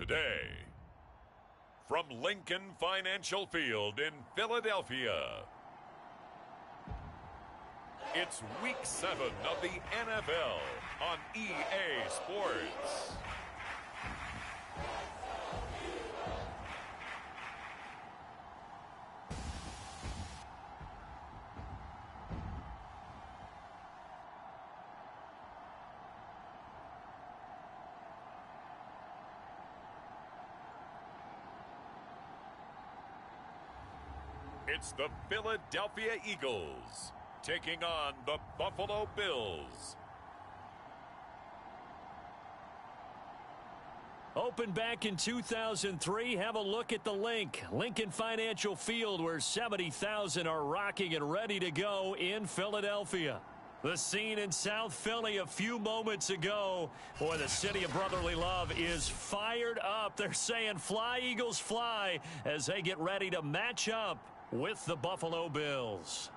day. From Lincoln Financial Field in Philadelphia, it's Week 7 of the NFL on EA Sports. It's the Philadelphia Eagles taking on the Buffalo Bills. Opened back in 2003, have a look at the link. Lincoln Financial Field, where 70,000 are rocking and ready to go in Philadelphia. The scene in South Philly a few moments ago. Boy, the city of brotherly love is fired up. They're saying, "Fly, Eagles, fly," as they get ready to match up with the Buffalo Bills.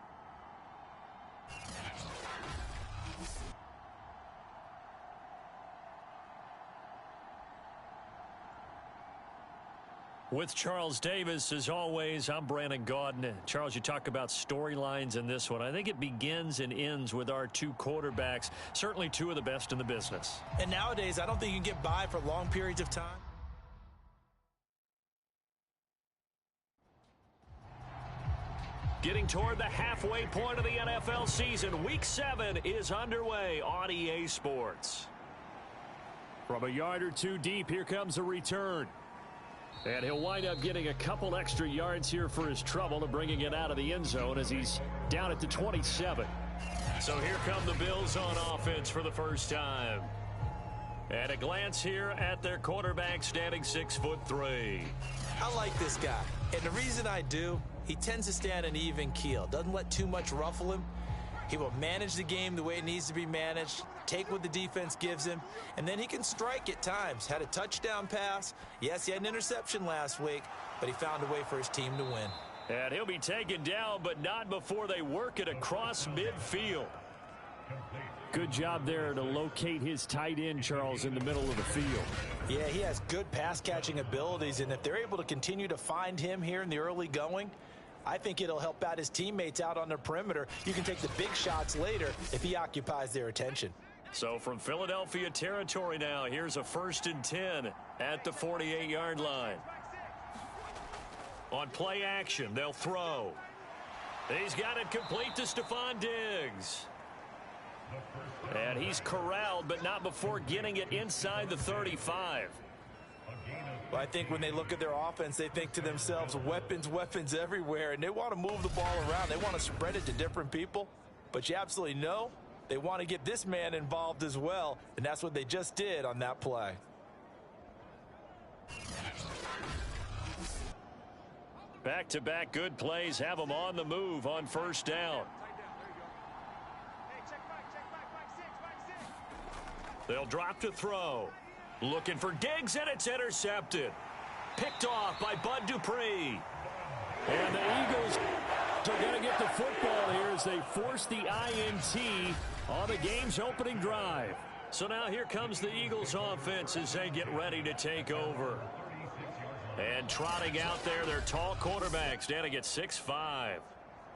With Charles Davis, as always, I'm Brandon Gaudin. Charles, you talk about storylines in this one. I think it begins and ends with our two quarterbacks, certainly two of the best in the business. And nowadays, I don't think you can get by for long periods of time. Getting toward the halfway point of the NFL season, Week 7 is underway on EA Sports. From a yard or two deep, here comes a return. And he'll wind up getting a couple extra yards here for his trouble and bringing it out of the end zone as he's down at the 27. So here come the Bills on offense for the first time. And a glance here at their quarterback, standing 6'3". I like this guy. And the reason I do, he tends to stand an even keel. Doesn't let too much ruffle him. He will manage the game the way it needs to be managed, take what the defense gives him, and then he can strike at times. Had a touchdown pass. Yes, he had an interception last week, but he found a way for his team to win. And he'll be taken down, but not before they work it across midfield. Good job there to locate his tight end, Charles, in the middle of the field. Yeah, he has good pass-catching abilities, and if they're able to continue to find him here in the early going, I think it'll help out his teammates out on the perimeter. You can take the big shots later if he occupies their attention. So from Philadelphia territory now, here's a 1st and 10 at the 48-yard line. On play action, they'll throw. He's got it complete to Stephon Diggs. And he's corralled, but not before getting it inside the 35. Well, I think when they look at their offense, they think to themselves, weapons, weapons everywhere, and they want to move the ball around. They want to spread it to different people, but you absolutely know they want to get this man involved as well, and that's what they just did on that play. Back-to-back good plays have them on the move on 1st down. They'll drop to throw. Looking for Diggs, and it's intercepted. Picked off by Bud Dupree. And the Eagles are going to get the football here as they force the INT on the game's opening drive. So now here comes the Eagles offense as they get ready to take over. And trotting out there, their tall quarterback standing at 6'5".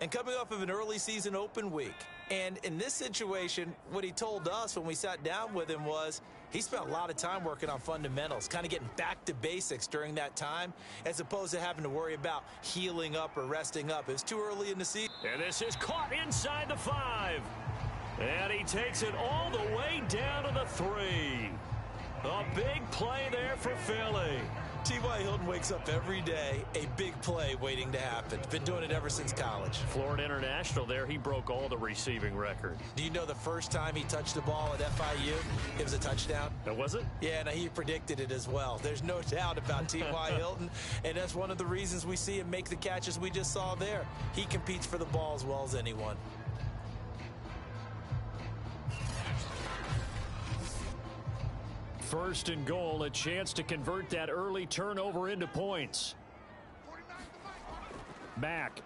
And coming off of an early season open week. And in this situation, what he told us when we sat down with him was he spent a lot of time working on fundamentals, kind of getting back to basics during that time, as opposed to having to worry about healing up or resting up. It was too early in the season. And this is caught inside the 5. And he takes it all the way down to the 3. A big play there for Philly. T.Y. Hilton wakes up every day, a big play waiting to happen. Been doing it ever since college. Florida International there, he broke all the receiving records. Do you know the first time he touched the ball at FIU, it was a touchdown? That was it? Yeah, and he predicted it as well. There's no doubt about T.Y. Hilton, and that's one of the reasons we see him make the catches we just saw there. He competes for the ball as well as anyone. First and goal, a chance to convert that early turnover into points. Mack.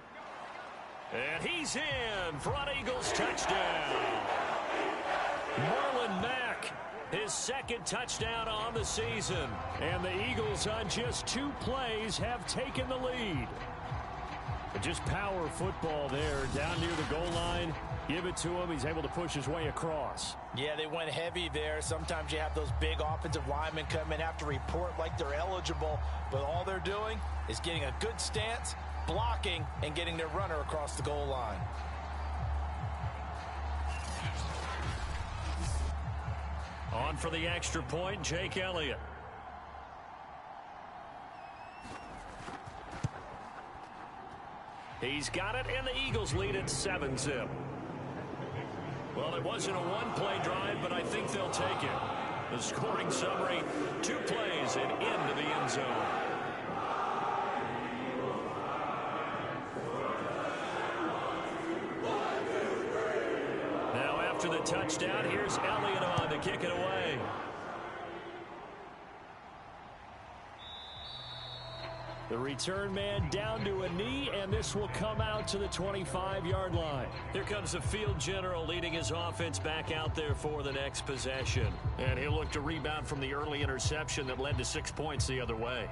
And he's in. Front Eagles touchdown. Marlon Mack His second touchdown on the season. And the Eagles on just 2 plays have taken the lead. But just power football there down near the goal line. Give it to him. He's able to push his way across. Yeah, they went heavy there. Sometimes you have those big offensive linemen come in, have to report like they're eligible. But all they're doing is getting a good stance, blocking, and getting their runner across the goal line. On for the extra point, Jake Elliott. He's got it, and the Eagles lead at 7-zip. Well, it wasn't a one-play drive, but I think they'll take it. The scoring summary, 2 plays and into the end zone. Now after the touchdown, here's Elliott on to kick it away. The return man down to a knee, and this will come out to the 25-yard line. Here comes the field general leading his offense back out there for the next possession. And he'll look to rebound from the early interception that led to 6 points the other way.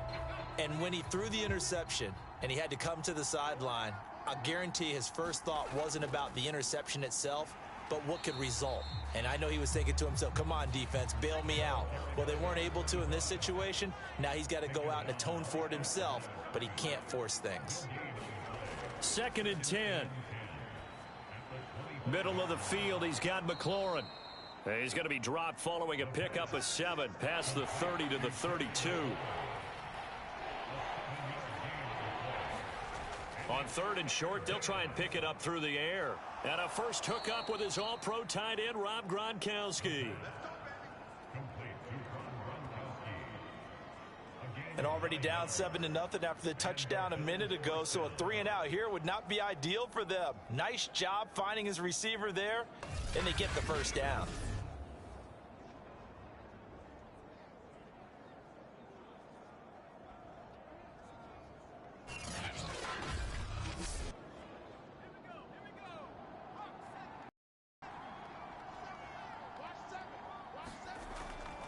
And when he threw the interception and he had to come to the sideline, I guarantee his first thought wasn't about the interception itself, but what could result. And I know he was thinking to himself, come on, defense, bail me out. Well, they weren't able to in this situation. Now he's got to go out and atone for it himself, but he can't force things. 2nd and 10. Middle of the field, he's got McLaurin. He's going to be dropped following a pickup of 7 past the 30 to the 32. On 3rd and short, they'll try and pick it up through the air. And a first hookup with his all-pro tight end, Rob Gronkowski. And already down 7-0 after the touchdown a minute ago, so a 3-and-out here would not be ideal for them. Nice job finding his receiver there, and they get the first down.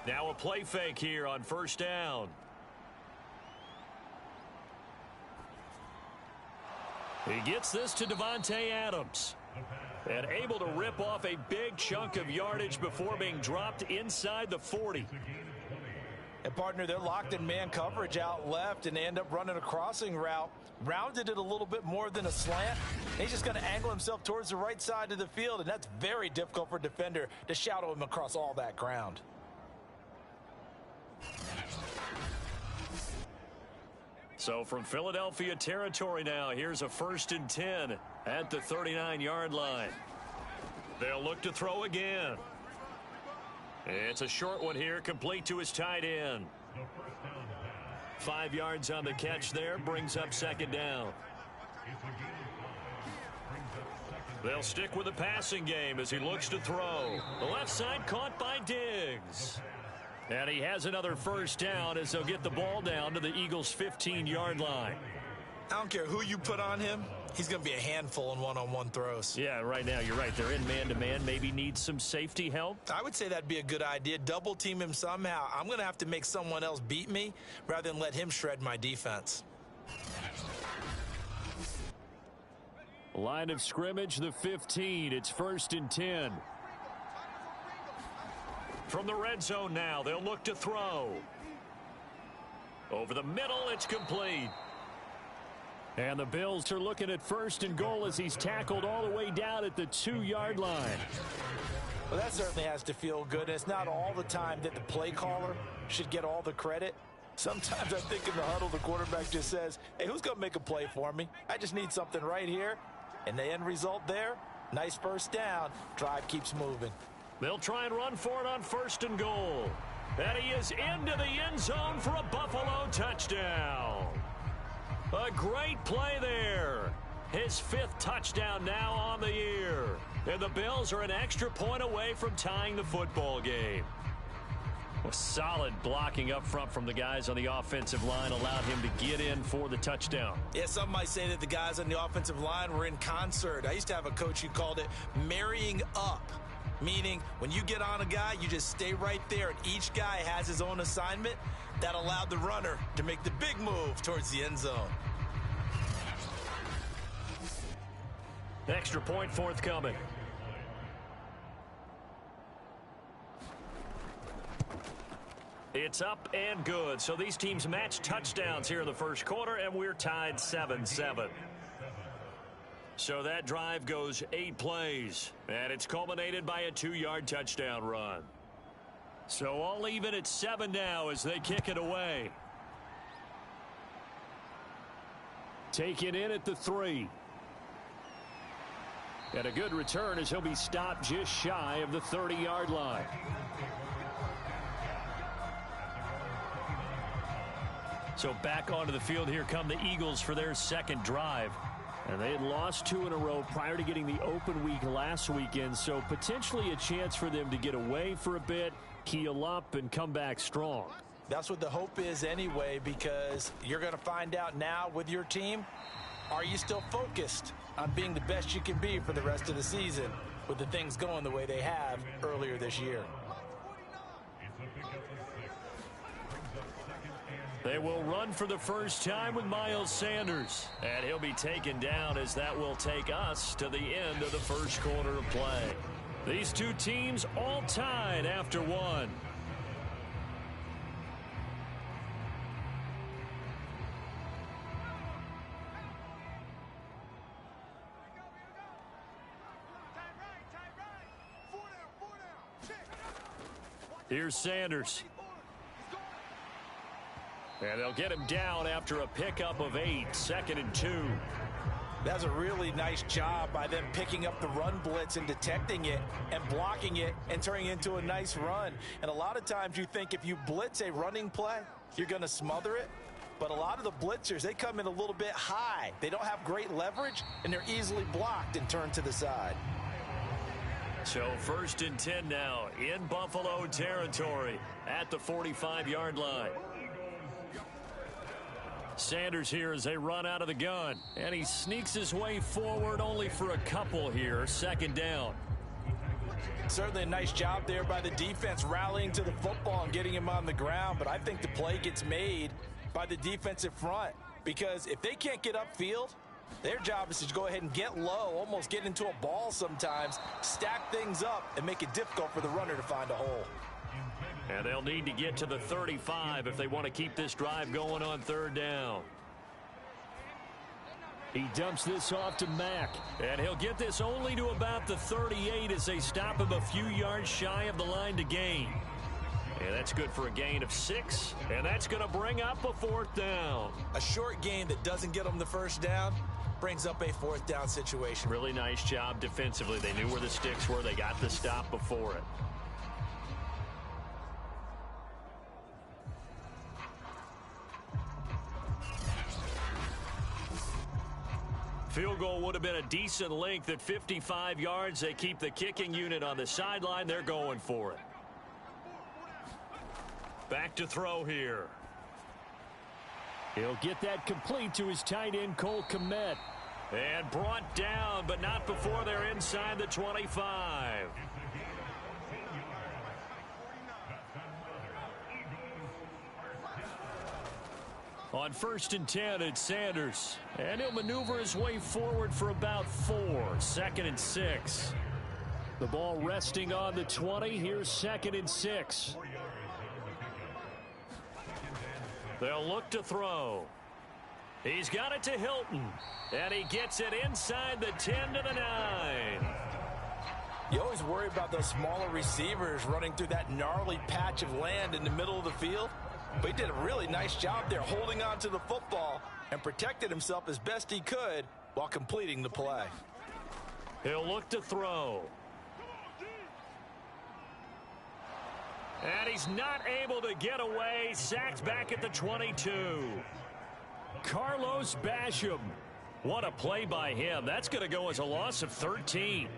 Now a play fake here on 1st down. He gets this to Davante Adams. And able to rip off a big chunk of yardage before being dropped inside the 40. And, partner, they're locked in man coverage out left, and they end up running a crossing route. Rounded it a little bit more than a slant. He's just going to angle himself towards the right side of the field, and that's very difficult for a defender to shadow him across all that ground. So from Philadelphia territory now, here's a 1st and 10 at the 39-yard line. They'll look to throw again. It's a short one here, complete to his tight end. 5 yards on the catch there, brings up 2nd down. They'll stick with the passing game as he looks to throw. The left side caught by Diggs. And he has another 1st down as they'll get the ball down to the Eagles' 15-yard line. I don't care who you put on him. He's going to be a handful in one-on-one throws. Yeah, right now, you're right. They're in man-to-man. Maybe needs some safety help. I would say that'd be a good idea. Double team him somehow. I'm going to have to make someone else beat me rather than let him shred my defense. Line of scrimmage, the 15. It's 1st and 10. From the red zone now, they'll look to throw. Over the middle, it's complete. And the Bills are looking at 1st and goal as he's tackled all the way down at the 2-yard line. Well, that certainly has to feel good. And it's not all the time that the play caller should get all the credit. Sometimes I think in the huddle, the quarterback just says, hey, who's going to make a play for me? I just need something right here. And the end result there, nice 1st down. Drive keeps moving. They'll try and run for it on 1st and goal. And he is into the end zone for a Buffalo touchdown. A great play there. His 5th touchdown now on the year. And the Bills are an extra point away from tying the football game. A solid blocking up front from the guys on the offensive line allowed him to get in for the touchdown. Yeah, some might say that the guys on the offensive line were in concert. I used to have a coach who called it marrying up. Meaning, when you get on a guy, you just stay right there, and each guy has his own assignment. That allowed the runner to make the big move towards the end zone. Extra point forthcoming. It's up and good. So these teams match touchdowns here in the first quarter, and we're tied 7-7. So that drive goes 8 plays, and it's culminated by a 2-yard touchdown run. So all even at 7 now as they kick it away. Taken in at the 3. And a good return as he'll be stopped just shy of the 30-yard line. So back onto the field here come the Eagles for their second drive. And they had lost 2 in a row prior to getting the open week last weekend. So potentially a chance for them to get away for a bit, heal up, and come back strong. That's what the hope is anyway, because you're going to find out now with your team, are you still focused on being the best you can be for the rest of the season with the things going the way they have earlier this year? They will run for the first time with Miles Sanders. And he'll be taken down as that will take us to the end of the first quarter of play. These two teams all tied after 1. Here's Sanders. And they'll get him down after a pickup of 8, 2nd and 2. That's a really nice job by them picking up the run blitz and detecting it and blocking it and turning it into a nice run. And a lot of times you think if you blitz a running play, you're going to smother it. But a lot of the blitzers, they come in a little bit high. They don't have great leverage, and they're easily blocked and turned to the side. So 1st and 10 now in Buffalo territory at the 45-yard line. Sanders here as they run out of the gun, and he sneaks his way forward only for a couple here. 2nd down. Certainly a nice job there by the defense rallying to the football and getting him on the ground, but I think the play gets made by the defensive front, because if they can't get upfield, their job is to go ahead and get low, almost get into a ball sometimes, stack things up, and make it difficult for the runner to find a hole. And they'll need to get to the 35 if they want to keep this drive going on 3rd down. He dumps this off to Mack, and he'll get this only to about the 38 as they stop him a few yards shy of the line to gain. And that's good for a gain of 6, and that's going to bring up a 4th down. A short gain that doesn't get them the 1st down brings up a 4th down situation. Really nice job defensively. They knew where the sticks were. They got the stop before it. Field goal would have been a decent length at 55 yards. They keep the kicking unit on the sideline. They're going for it. Back to throw here. He'll get that complete to his tight end, Cole Kmet. And brought down, but not before they're inside the 25. On 1st and 10, it's Sanders. And he'll maneuver his way forward for about 4. 2nd and 6. The ball resting on the 20. Here's 2nd and 6. They'll look to throw. He's got it to Hilton. And he gets it inside the 10 to the 9. You always worry about those smaller receivers running through that gnarly patch of land in the middle of the field. But he did a really nice job there holding on to the football and protected himself as best he could while completing the play. He'll look to throw. And he's not able to get away. Sacked back at the 22. Carlos Basham. What a play by him. That's going to go as a loss of 13.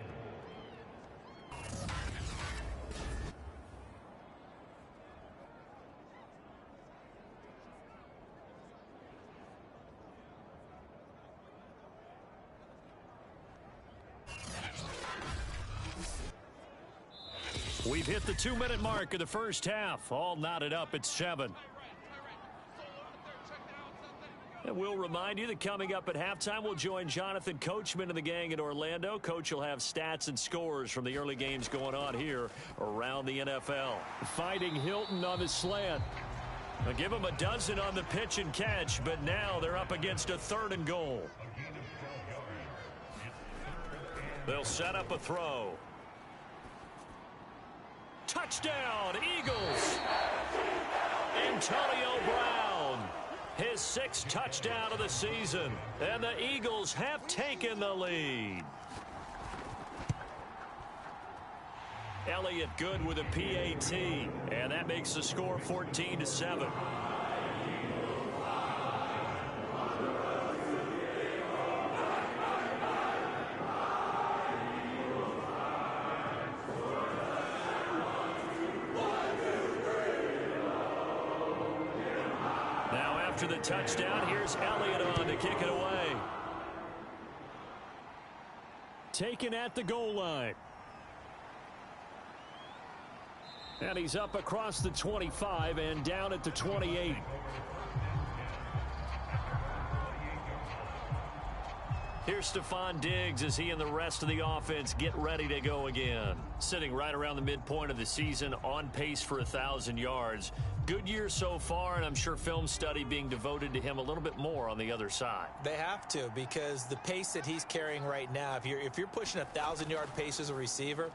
We've hit the 2-minute mark of the first half. All knotted up at 7. And we'll remind you that coming up at halftime, we'll join Jonathan Coachman and the gang in Orlando. Coach will have stats and scores from the early games going on here around the NFL. Fighting Hilton on the slant. They'll give him a dozen on the pitch and catch, but now they're up against a 3rd and goal. They'll set up a throw. Touchdown, Eagles! Antonio Brown, his 6th touchdown of the season, and the Eagles have taken the lead. Elliott good with a PAT, and that makes the score 14-7. After the touchdown, here's Elliott on to kick it away. Taken at the goal line. And he's up across the 25 and down at the 28. Here's Stephon Diggs as he and the rest of the offense get ready to go again. Sitting right around the midpoint of the season, on pace for 1,000 yards. Good year so far, and I'm sure film study being devoted to him a little bit more on the other side. They have to, because the pace that he's carrying right now, if you're pushing 1,000-yard pace as a receiver,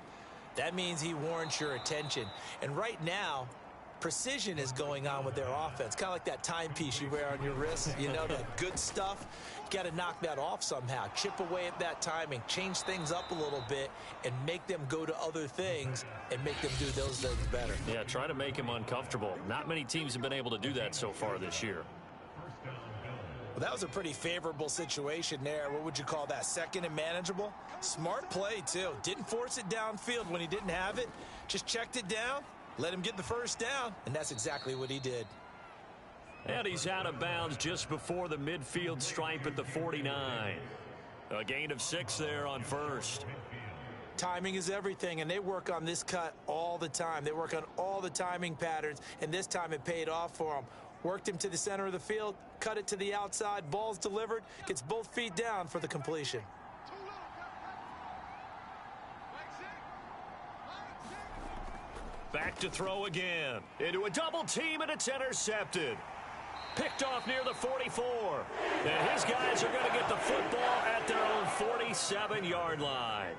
that means he warrants your attention. And right now, precision is going on with their offense. Kind of like that timepiece you wear on your wrist. You know, that good stuff. You got to knock that off somehow. Chip away at that timing. Change things up a little bit and make them go to other things and make them do those things better. Yeah, try to make him uncomfortable. Not many teams have been able to do that so far this year. Well, that was a pretty favorable situation there. What would you call that? 2nd and manageable? Smart play, too. Didn't force it downfield when he didn't have it. Just checked it down. Let him get the first down, and that's exactly what he did. And he's out of bounds just before the midfield stripe at the 49. A gain of 6 there on first. Timing is everything, and they work on this cut all the time. They work on all the timing patterns, and this time it paid off for them. Worked him to the center of the field, cut it to the outside, ball's delivered, gets both feet down for the completion. Back to throw again. Into a double team, and it's intercepted. Picked off near the 44. And his guys are going to get the football at their own 47-yard line.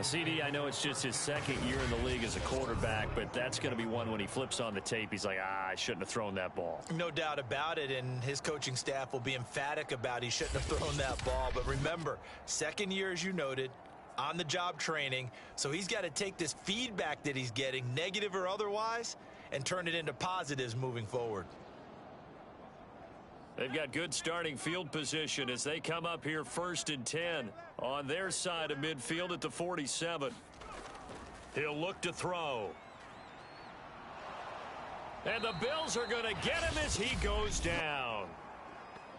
CD, I know it's just his 2nd year in the league as a quarterback, but that's going to be one when he flips on the tape, he's like, I shouldn't have thrown that ball. No doubt about it, and his coaching staff will be emphatic about he shouldn't have thrown that ball. But remember, 2nd year, as you noted, on-the-job training, so he's got to take this feedback that he's getting, negative or otherwise, and turn it into positives moving forward. They've got good starting field position as they come up here 1st and 10 on their side of midfield at the 47. He'll look to throw. And the Bills are going to get him as he goes down.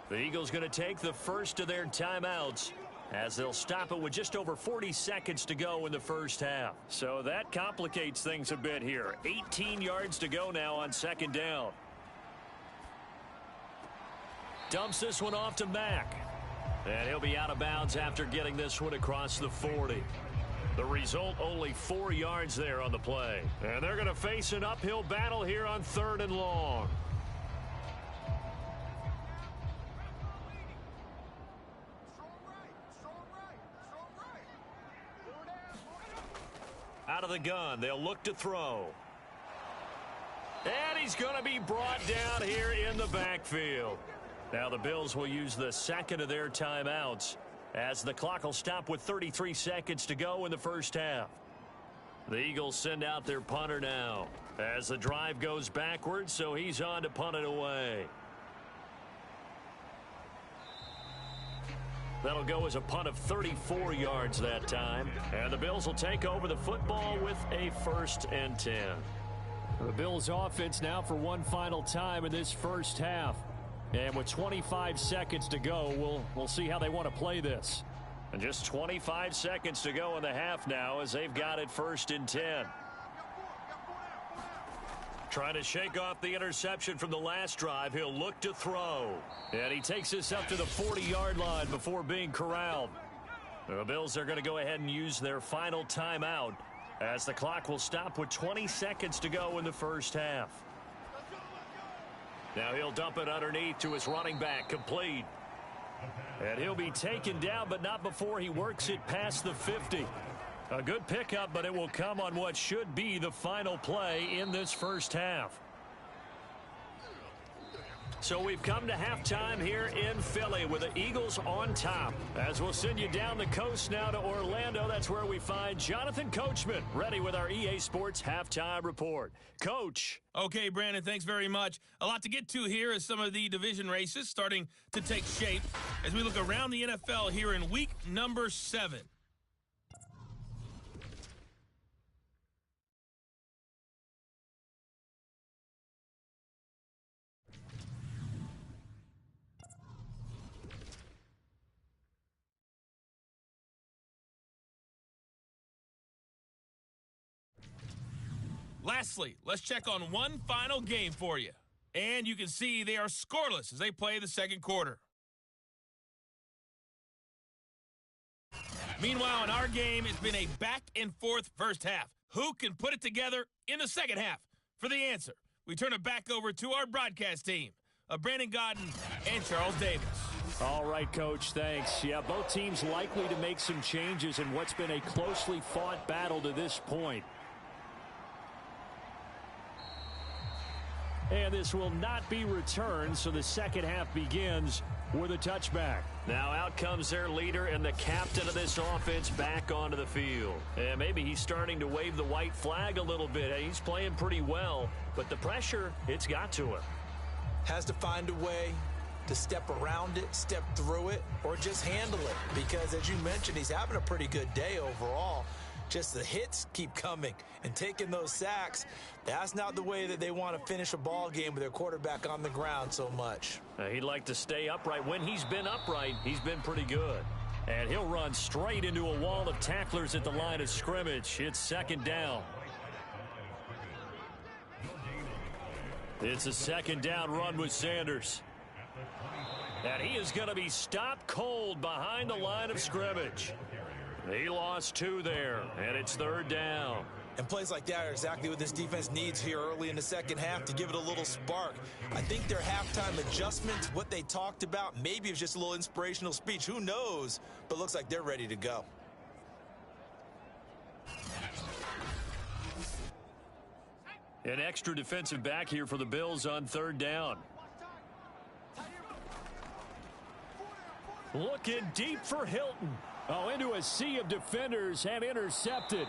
The Eagles going to take the first of their timeouts as they'll stop it with just over 40 seconds to go in the first half. So that complicates things a bit here. 18 yards to go now on 2nd down. Dumps this one off to Mack. And he'll be out of bounds after getting this one across the 40. The result, only 4 yards there on the play. And they're going to face an uphill battle here on 3rd and long. Out of the gun, they'll look to throw. And he's going to be brought down here in the backfield. Now the Bills will use the 2nd of their timeouts as the clock will stop with 33 seconds to go in the first half. The Eagles send out their punter now as the drive goes backwards, so he's on to punt it away. That'll go as a punt of 34 yards that time. And the Bills will take over the football with a 1st and 10. The Bills offense now for one final time in this first half. And with 25 seconds to go, we'll see how they want to play this. And just 25 seconds to go in the half now as they've got it 1st and 10. Trying to shake off the interception from the last drive. He'll look to throw. And he takes this up to the 40-yard line before being corralled. The Bills are going to go ahead and use their final timeout as the clock will stop with 20 seconds to go in the first half. Now he'll dump it underneath to his running back, complete. And he'll be taken down, but not before he works it past the 50. A good pickup, but it will come on what should be the final play in this first half. So we've come to halftime here in Philly with the Eagles on top. As we'll send you down the coast now to Orlando, that's where we find Jonathan Coachman ready with our EA Sports Halftime Report. Coach. Okay, Brandon, thanks very much. A lot to get to here as some of the division races starting to take shape as we look around the NFL here in week number 7. Lastly, let's check on one final game for you. And you can see they are scoreless as they play the second quarter. Meanwhile, in our game, it's been a back-and-forth first half. Who can put it together in the second half? For the answer, we turn it back over to our broadcast team of Brandon Godden and Charles Davis. All right, Coach, thanks. Yeah, both teams likely to make some changes in what's been a closely fought battle to this point. And this will not be returned, so the second half begins with a touchback. Now out comes their leader and the captain of this offense back onto the field. And maybe he's starting to wave the white flag a little bit. He's playing pretty well, but the pressure, it's got to him. Has to find a way to step around it, step through it, or just handle it. Because as you mentioned, he's having a pretty good day overall. Just the hits keep coming and taking those sacks. That's not the way that they want to finish a ball game with their quarterback on the ground so much. He'd like to stay upright. When he's been upright, he's been pretty good. And he'll run straight into a wall of tacklers at the line of scrimmage. It's second down. It's a second down run with Sanders. And he is going to be stopped cold behind the line of scrimmage. He lost 2 there, and it's third down. And plays like that are exactly what this defense needs here early in the second half to give it a little spark. I think their halftime adjustments, what they talked about, maybe it was just a little inspirational speech. Who knows? But looks like they're ready to go. An extra defensive back here for the Bills on third down. Looking deep for Hilton. Oh, into a sea of defenders and intercepted.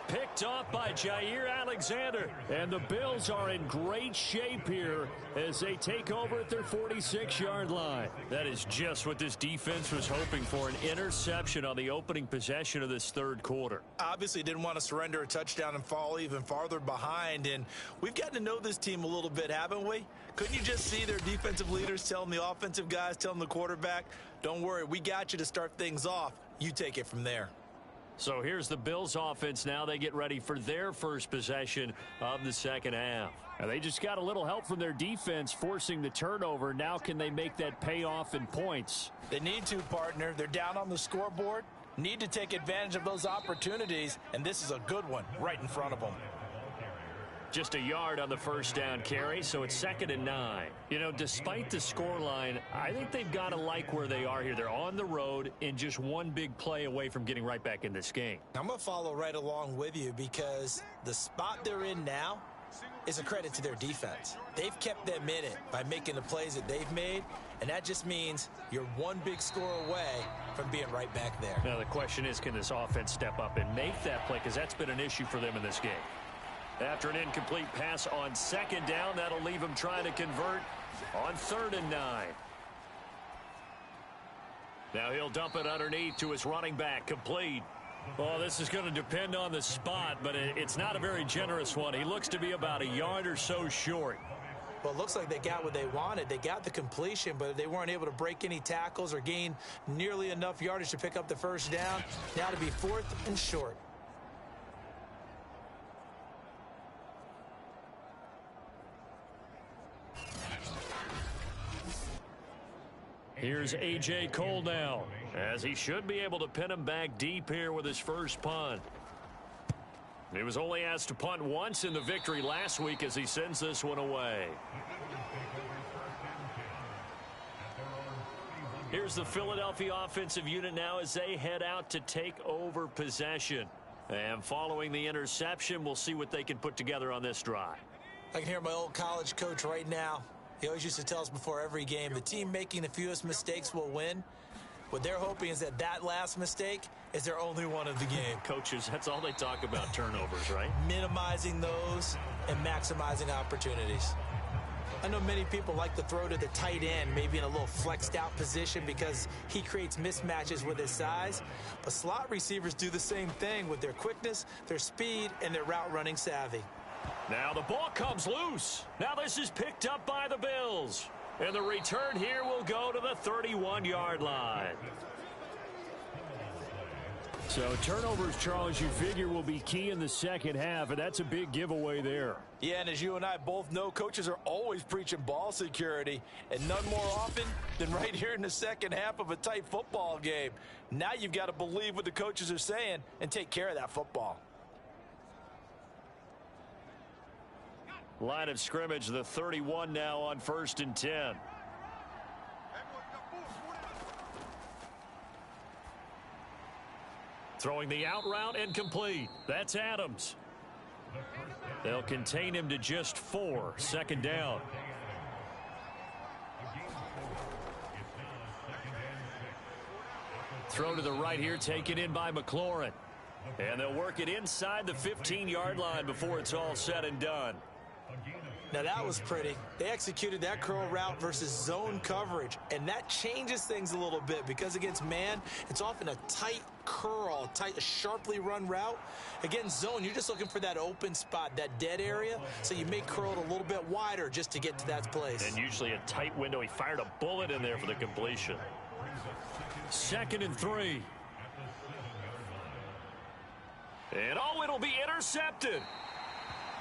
Picked off by Jair Alexander. And the Bills are in great shape here as they take over at their 46-yard line. That is just what this defense was hoping for, an interception on the opening possession of this third quarter. Obviously didn't want to surrender a touchdown and fall even farther behind. And we've gotten to know this team a little bit, haven't we? Couldn't you just see their defensive leaders telling the offensive guys, telling the quarterback, don't worry, we got you to start things off. You take it from there. So here's the Bills offense now. They get ready for their first possession of the second half. Now they just got a little help from their defense forcing the turnover. Now can they make that pay off in points? They need to, partner. They're down on the scoreboard. Need to take advantage of those opportunities, and this is a good one right in front of them. Just a yard on the first down carry, so it's 2nd and 9. You know, despite the scoreline, I think they've got to like where they are here. They're on the road and just one big play away from getting right back in this game. I'm going to follow right along with you because the spot they're in now is a credit to their defense. They've kept them in it by making the plays that they've made, and that just means you're one big score away from being right back there. Now the question is, can this offense step up and make that play? Because that's been an issue for them in this game. After an incomplete pass on second down, that'll leave him trying to convert on 3rd and 9. Now he'll dump it underneath to his running back, complete. Well, this is going to depend on the spot, but it's not a very generous one. He looks to be about a yard or so short. Well, it looks like they got what they wanted. They got the completion, but they weren't able to break any tackles or gain nearly enough yardage to pick up the first down. Now to be 4th and short. Here's A.J. Cole now, as he should be able to pin him back deep here with his first punt. He was only asked to punt once in the victory last week as he sends this one away. Here's the Philadelphia offensive unit now as they head out to take over possession. And following the interception, we'll see what they can put together on this drive. I can hear my old college coach right now. He always used to tell us before every game, the team making the fewest mistakes will win. What they're hoping is that last mistake is their only one of the game. Coaches, that's all they talk about, turnovers, right? Minimizing those and maximizing opportunities. I know many people like to throw to the tight end, maybe in a little flexed out position because he creates mismatches with his size. But slot receivers do the same thing with their quickness, their speed, and their route running savvy. Now the ball comes loose. Now this is picked up by the Bills. And the return here will go to the 31-yard line. So turnovers, Charles, you figure will be key in the second half, and that's a big giveaway there. Yeah, and as you and I both know, coaches are always preaching ball security, and none more often than right here in the second half of a tight football game. Now you've got to believe what the coaches are saying and take care of that football. Line of scrimmage, the 31 now on 1st and 10. Throwing the out route and complete. That's Adams. They'll contain him to just 4. Second down. Throw to the right here, taken in by McLaurin. And they'll work it inside the 15-yard line before it's all said and done. Now that was pretty. They executed that curl route versus zone coverage, and that changes things a little bit because against man, it's often a tight curl, a sharply run route. Against zone, you're just looking for that open spot, that dead area, so you may curl it a little bit wider just to get to that place. And usually a tight window. He fired a bullet in there for the completion. 2nd and 3. And it'll be intercepted.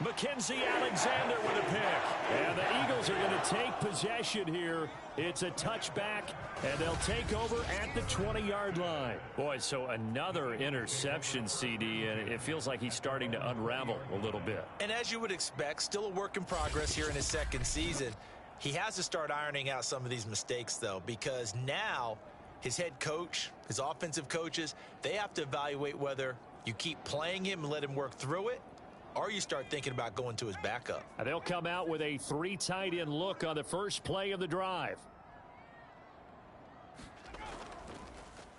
Mackenzie Alexander with a pick. And the Eagles are going to take possession here. It's a touchback, and they'll take over at the 20-yard line. Boy, so another interception, CD, and it feels like he's starting to unravel a little bit. And as you would expect, still a work in progress here in his second season. He has to start ironing out some of these mistakes, though, because now his head coach, his offensive coaches, they have to evaluate whether you keep playing him and let him work through it, or you start thinking about going to his backup. And they'll come out with a 3 tight end look on the first play of the drive.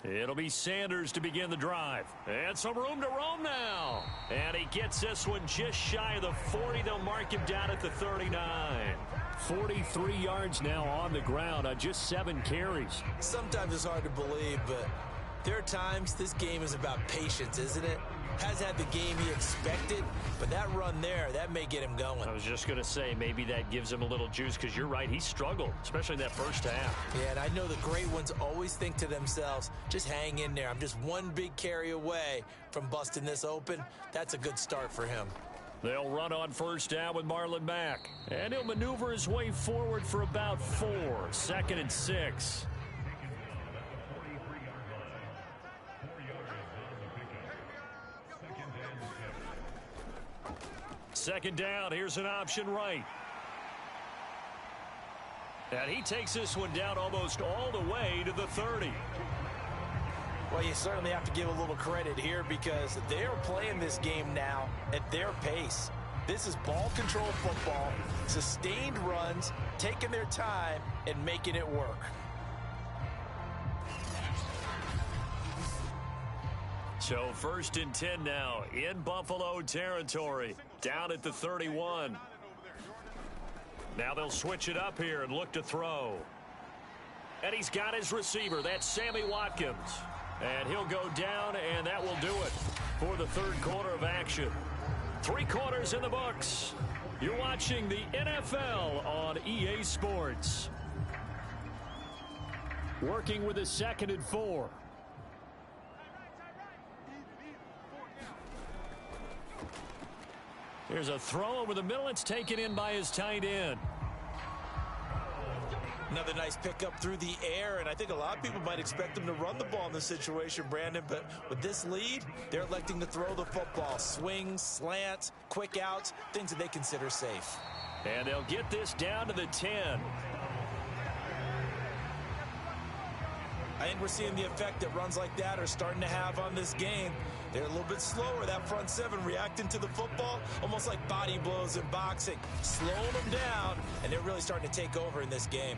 It'll be Sanders to begin the drive. And some room to roam now. And he gets this one just shy of the 40. They'll mark him down at the 39. 43 yards now on the ground on just 7 carries. Sometimes it's hard to believe, but there are times this game is about patience, isn't it? Has had the game he expected, but that run there, that may get him going. I was just going to say, maybe that gives him a little juice, because you're right, he struggled, especially in that first half. Yeah, and I know the great ones always think to themselves, just hang in there. I'm just one big carry away from busting this open. That's a good start for him. They'll run on first down with Marlon Mack. And he'll maneuver his way forward for about 4. 2nd and 6. Second down, here's an option right. And he takes this one down almost all the way to the 30. Well, you certainly have to give a little credit here because they're playing this game now at their pace. This is ball control football, sustained runs, taking their time and making it work. So 1st and 10 now in Buffalo territory, down at the 31. Now they'll switch it up here and look to throw. And he's got his receiver. That's Sammy Watkins. And he'll go down, and that will do it for the third quarter of action. 3 quarters in the books. You're watching the NFL on EA Sports. Working with a 2nd and 4. Here's a throw over the middle. It's taken in by his tight end. Another nice pickup through the air, and I think a lot of people might expect them to run the ball in this situation, Brandon, but with this lead, they're electing to throw the football. Swings, slants, quick outs, things that they consider safe. And they'll get this down to the 10. I think we're seeing the effect that runs like that are starting to have on this game. They're a little bit slower, that front seven, reacting to the football, almost like body blows in boxing, slowing them down, and they're really starting to take over in this game.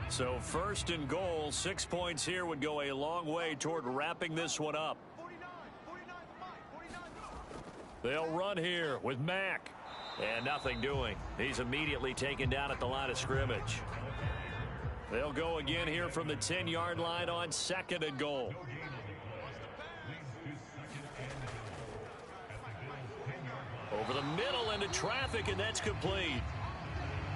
So 1st and goal, 6 points here would go a long way toward wrapping this one up. They'll run here with Mack. And nothing doing. He's immediately taken down at the line of scrimmage. They'll go again here from the 10-yard line on 2nd and goal. Over the middle into traffic, and that's complete.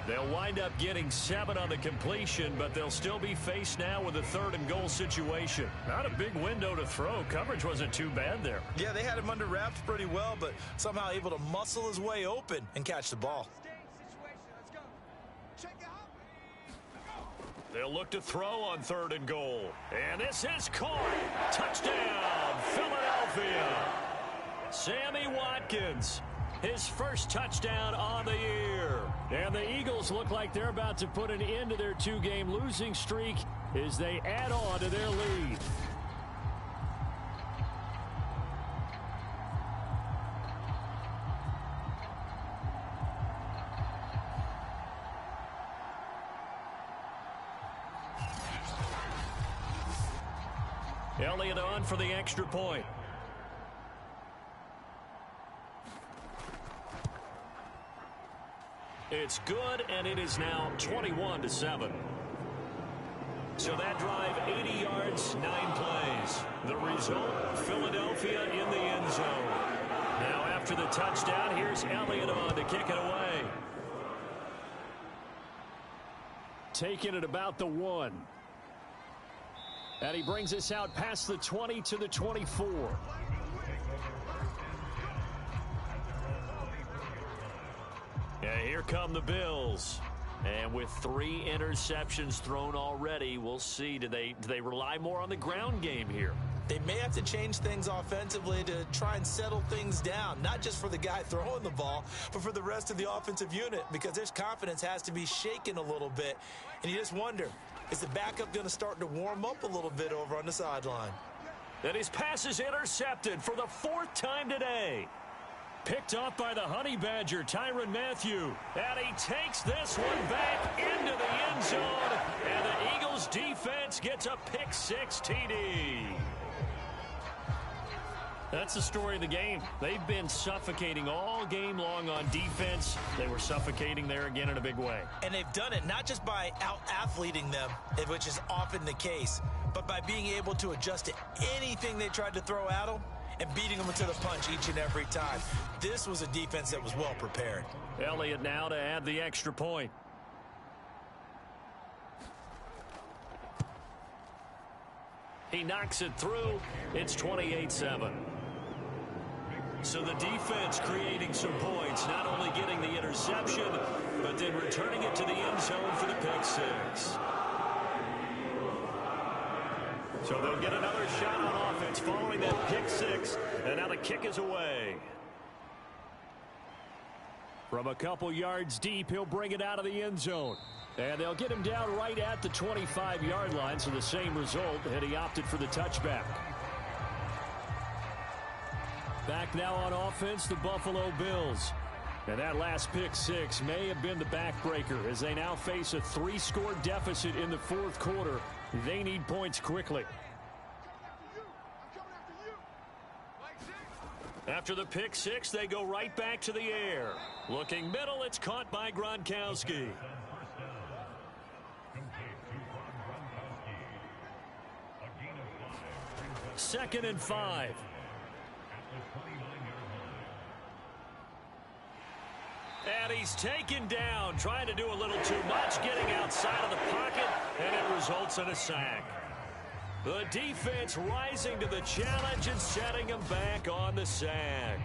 They'll wind up getting 7 on the completion, but they'll still be faced now with a 3rd and goal situation. Not a big window to throw. Coverage wasn't too bad there. Yeah, they had him under wraps pretty well, but somehow able to muscle his way open and catch the ball. They'll look to throw on 3rd and goal. And this is caught. Touchdown, Philadelphia. Sammy Watkins. His first touchdown on the year. And the Eagles look like they're about to put an end to their 2-game losing streak as they add on to their lead. Elliott on for the extra point. It's good, and it is now 21-7. So that drive, 80 yards, 9 plays. The result, Philadelphia in the end zone. Now after the touchdown, here's Elliott on to kick it away. Taking it about the 1. And he brings us out past the 20 to the 24. And here come the Bills. And with 3 interceptions thrown already, we'll see. Do they rely more on the ground game here? They may have to change things offensively to try and settle things down, not just for the guy throwing the ball, but for the rest of the offensive unit, because their confidence has to be shaken a little bit. And you just wonder, is the backup going to start to warm up a little bit over on the sideline? And his pass is intercepted for the 4th time today. Picked off by the Honey Badger, Tyrann Mathieu. And he takes this one back into the end zone. And the Eagles defense gets a pick-6 TD. That's the story of the game. They've been suffocating all game long on defense. They were suffocating there again in a big way. And they've done it not just by out-athleting them, which is often the case, but by being able to adjust to anything they tried to throw at them and beating them to the punch each and every time. This was a defense that was well prepared. Elliott now to add the extra point. He knocks it through. It's 28-7. So the defense creating some points, not only getting the interception, but then returning it to the end zone for the pick-6. So they'll get another shot on offense following that pick-6, and now the kick is away. From a couple yards deep, he'll bring it out of the end zone. And they'll get him down right at the 25-yard line, so the same result, and he opted for the touchback. Back now on offense, the Buffalo Bills. And that last pick-6 may have been the backbreaker as they now face a 3-score deficit in the 4th quarter. They need points quickly. After the pick-6, they go right back to the air. Looking middle, it's caught by Gronkowski. Second and 5. And he's taken down, trying to do a little too much, getting outside of the pocket, and it results in a sack. The defense rising to the challenge and setting him back on the sack.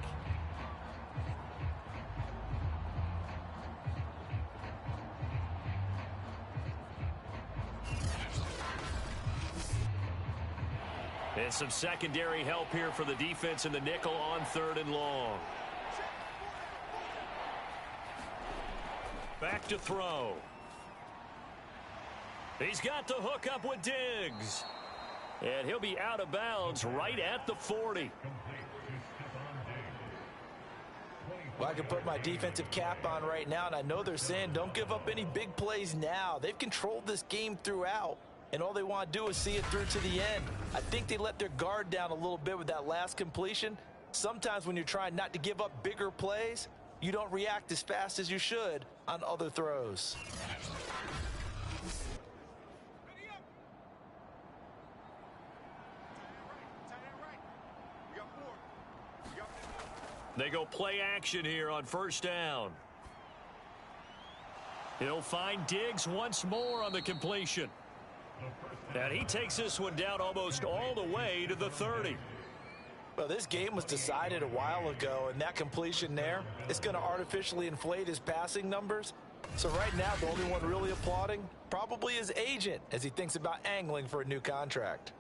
And some secondary help here for the defense in the nickel on 3rd and long. Back to throw. He's got the hook up with Diggs. And he'll be out of bounds right at the 40. Well, I can put my defensive cap on right now, and I know they're saying don't give up any big plays now. They've controlled this game throughout, and all they want to do is see it through to the end. I think they let their guard down a little bit with that last completion. Sometimes when you're trying not to give up bigger plays, you don't react as fast as you should on other throws. They go play action here on 1st down. He'll find Diggs once more on the completion. And he takes this one down almost all the way to the 30. Well, this game was decided a while ago, and that completion there, it's going to artificially inflate his passing numbers. So right now, the only one really applauding probably his agent as he thinks about angling for a new contract.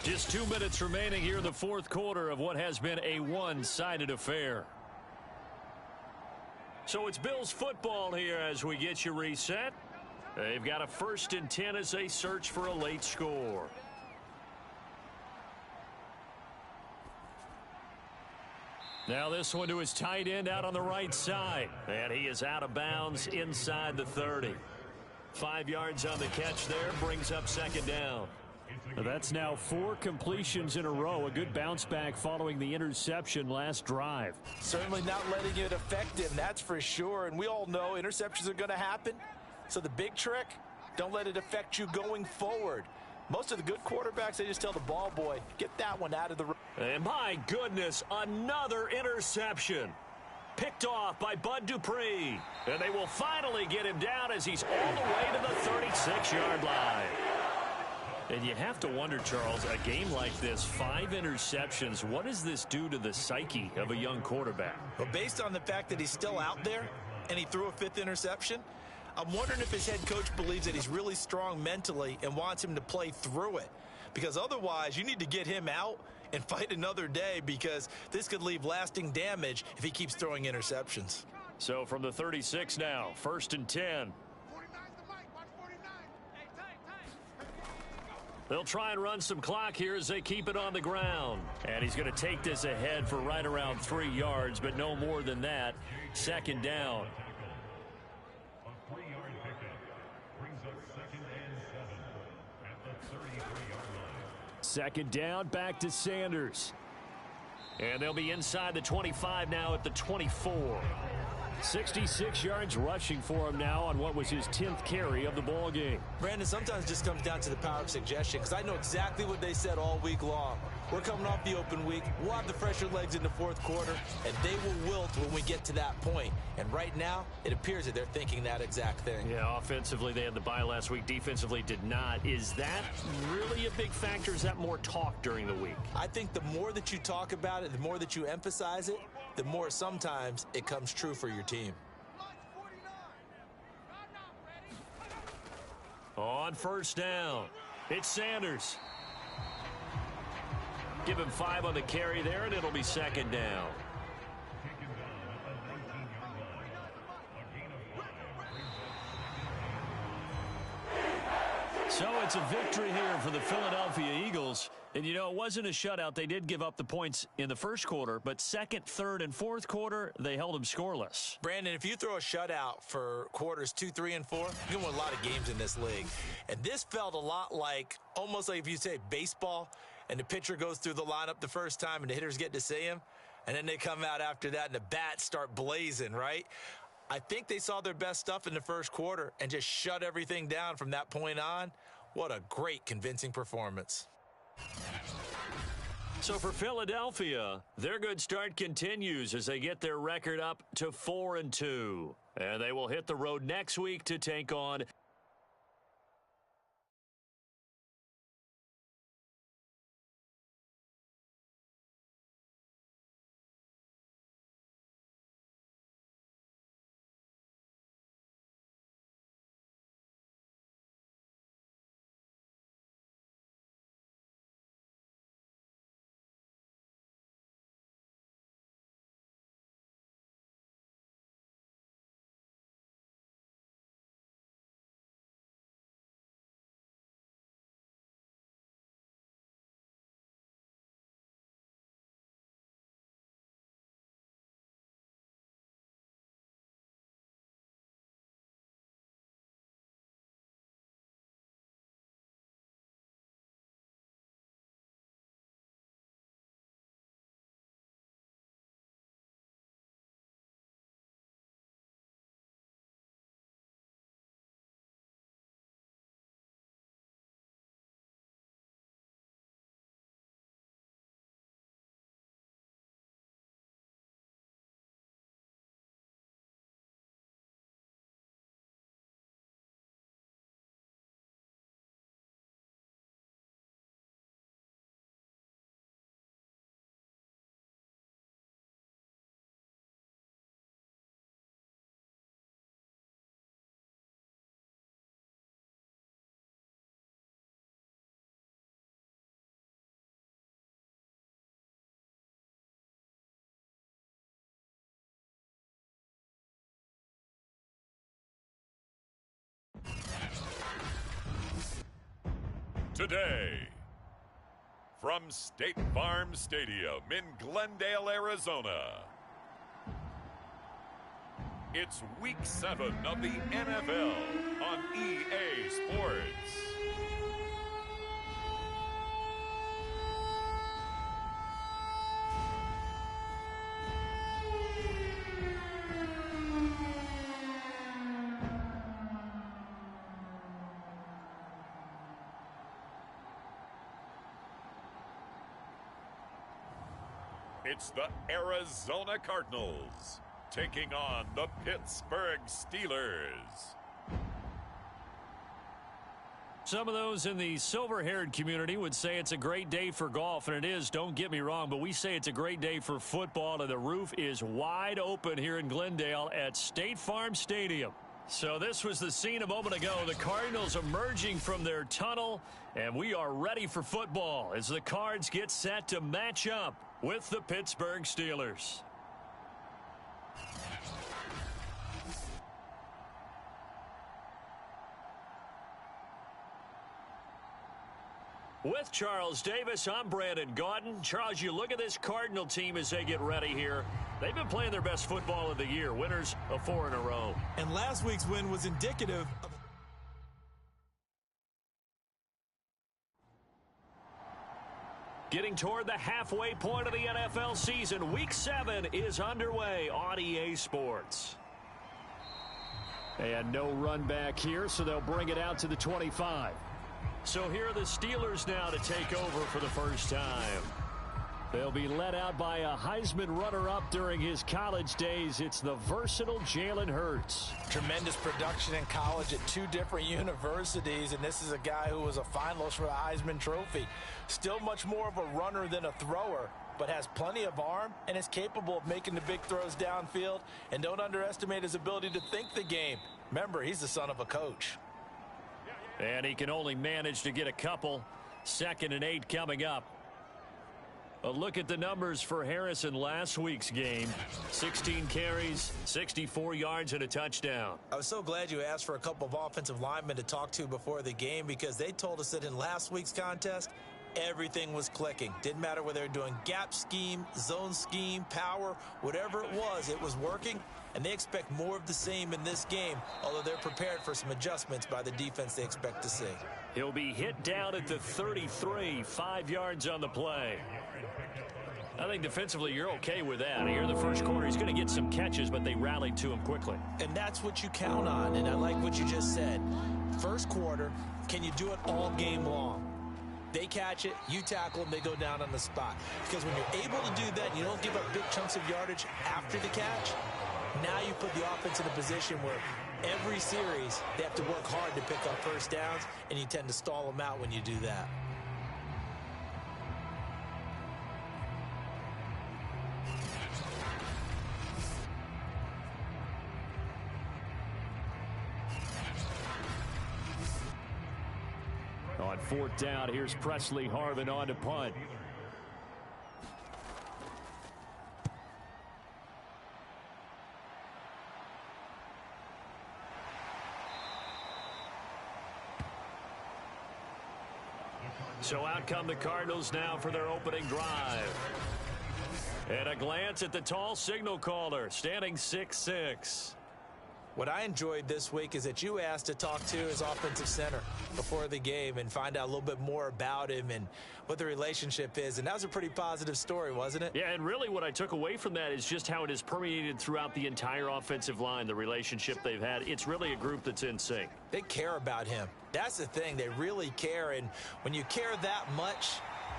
Just 2 minutes remaining here in the 4th quarter of what has been a one-sided affair. So it's Bills football here as we get you reset. They've got a 1st and 10 as they search for a late score. Now this one to his tight end out on the right side. And he is out of bounds inside the 30. 5 yards on the catch there, brings up 2nd down. That's now 4 completions in a row. A good bounce back following the interception last drive. Certainly not letting it affect him, that's for sure. And we all know interceptions are going to happen. So the big trick, don't let it affect you going forward. Most of the good quarterbacks, they just tell the ball boy, get that one out of the road. And my goodness, another interception. Picked off by Bud Dupree. And they will finally get him down as he's all the way to the 36-yard line. And you have to wonder, Charles, a game like this, 5 interceptions, what does this do to the psyche of a young quarterback? Well, based on the fact that he's still out there and he threw a 5th interception, I'm wondering if his head coach believes that he's really strong mentally and wants him to play through it. Because otherwise, you need to get him out and fight another day, because this could leave lasting damage if he keeps throwing interceptions. So from the 36 now, 1st and 10. They'll try and run some clock here as they keep it on the ground. And he's going to take this ahead for right around 3 yards, but no more than that. 2nd down. A 3-yard pickup brings up 2nd and 7 at the 33-yard line. 2nd down, back to Sanders. And they'll be inside the 25 now at the 24. 66 yards rushing for him now on what was his 10th carry of the ball game. Brandon, sometimes it just comes down to the power of suggestion, because I know exactly what they said all week long. We're coming off the open week. We'll have the fresher legs in the 4th quarter, and they will wilt when we get to that point. And right now, it appears that they're thinking that exact thing. Yeah, offensively, they had the bye last week. Defensively, did not. Is that really a big factor? Is that more talk during the week? I think the more that you talk about it, the more that you emphasize it, the more sometimes it comes true for your team. On 1st down, it's Sanders. Give him 5 on the carry there, and it'll be 2nd down. So it's a victory here for the Philadelphia Eagles. And, you know, it wasn't a shutout. They did give up the points in the 1st quarter, but 2nd, 3rd, and 4th quarter, they held them scoreless. Brandon, if you throw a shutout for quarters 2, 3, and 4, you can win a lot of games in this league. And this felt a lot like, almost like if you say baseball, and the pitcher goes through the lineup the first time and the hitters get to see him, and then they come out after that and the bats start blazing, right? I think they saw their best stuff in the 1st quarter and just shut everything down from that point on. What a great, convincing performance. So for Philadelphia, their good start continues as they get their record up to 4-2. And they will hit the road next week to take on today. From State Farm Stadium in Glendale, Arizona, it's Week 7 of the NFL on EA Sports. It's the Arizona Cardinals taking on the Pittsburgh Steelers. Some of those in the silver-haired community would say it's a great day for golf, and it is, don't get me wrong, but we say it's a great day for football, and the roof is wide open here in Glendale at State Farm Stadium. So this was the scene a moment ago. The Cardinals emerging from their tunnel, and we are ready for football as the Cards get set to match up with the Pittsburgh Steelers. With Charles Davis, I'm Brandon Gaudin. Charles, you look at this Cardinal team as they get ready here. They've been playing their best football of the year, winners of 4 in a row. And last week's win was indicative of... Getting toward the halfway point of the NFL season, Week 7 is underway on EA Sports. And no run back here, so they'll bring it out to the 25. So here are the Steelers now to take over for the first time. They'll be led out by a Heisman runner-up during his college days. It's the versatile Jalen Hurts. Tremendous production in college at 2 different universities, and this is a guy who was a finalist for the Heisman Trophy. Still much more of a runner than a thrower, but has plenty of arm and is capable of making the big throws downfield. And don't underestimate his ability to think the game. Remember, he's the son of a coach. And he can only manage to get a couple. 2nd and 8 coming up. A look at the numbers for Harris in last week's game. 16 carries, 64 yards, and a touchdown. I was so glad you asked for a couple of offensive linemen to talk to before the game, because they told us that in last week's contest, everything was clicking. Didn't matter whether they were doing gap scheme, zone scheme, power, whatever it was working. And they expect more of the same in this game, although they're prepared for some adjustments by the defense they expect to see. He'll be hit down at the 33, 5 yards on the play. I think defensively you're okay with that. Here in the first quarter, he's going to get some catches, but they rallied to him quickly. And that's what you count on, and I like what you just said. First quarter, can you do it all game long? They catch it, you tackle them, they go down on the spot. Because when you're able to do that and you don't give up big chunks of yardage after the catch, now you put the offense in a position where every series they have to work hard to pick up first downs, and you tend to stall them out when you do that. On 4th down, here's Presley Harvin on to punt. So out come the Cardinals now for their opening drive. And a glance at the tall signal caller, standing 6'6". What I enjoyed this week is that you asked to talk to his offensive center before the game and find out a little bit more about him and what the relationship is. And that was a pretty positive story, wasn't it? Yeah, and really what I took away from that is just how it has permeated throughout the entire offensive line, the relationship they've had. It's really a group that's in sync. They care about him. That's the thing. They really care. And when you care that much,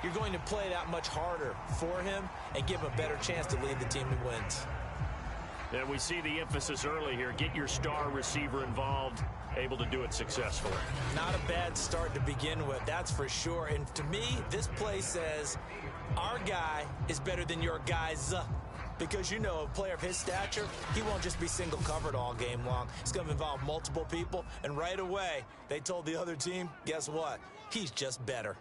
you're going to play that much harder for him and give him a better chance to lead the team to wins. And we see the emphasis early here. Get your star receiver involved, able to do it successfully. Not a bad start to begin with, that's for sure. And to me, this play says our guy is better than your guys. Because, you know, a player of his stature, he won't just be single covered all game long. It's going to involve multiple people. And right away, they told the other team, guess what? He's just better.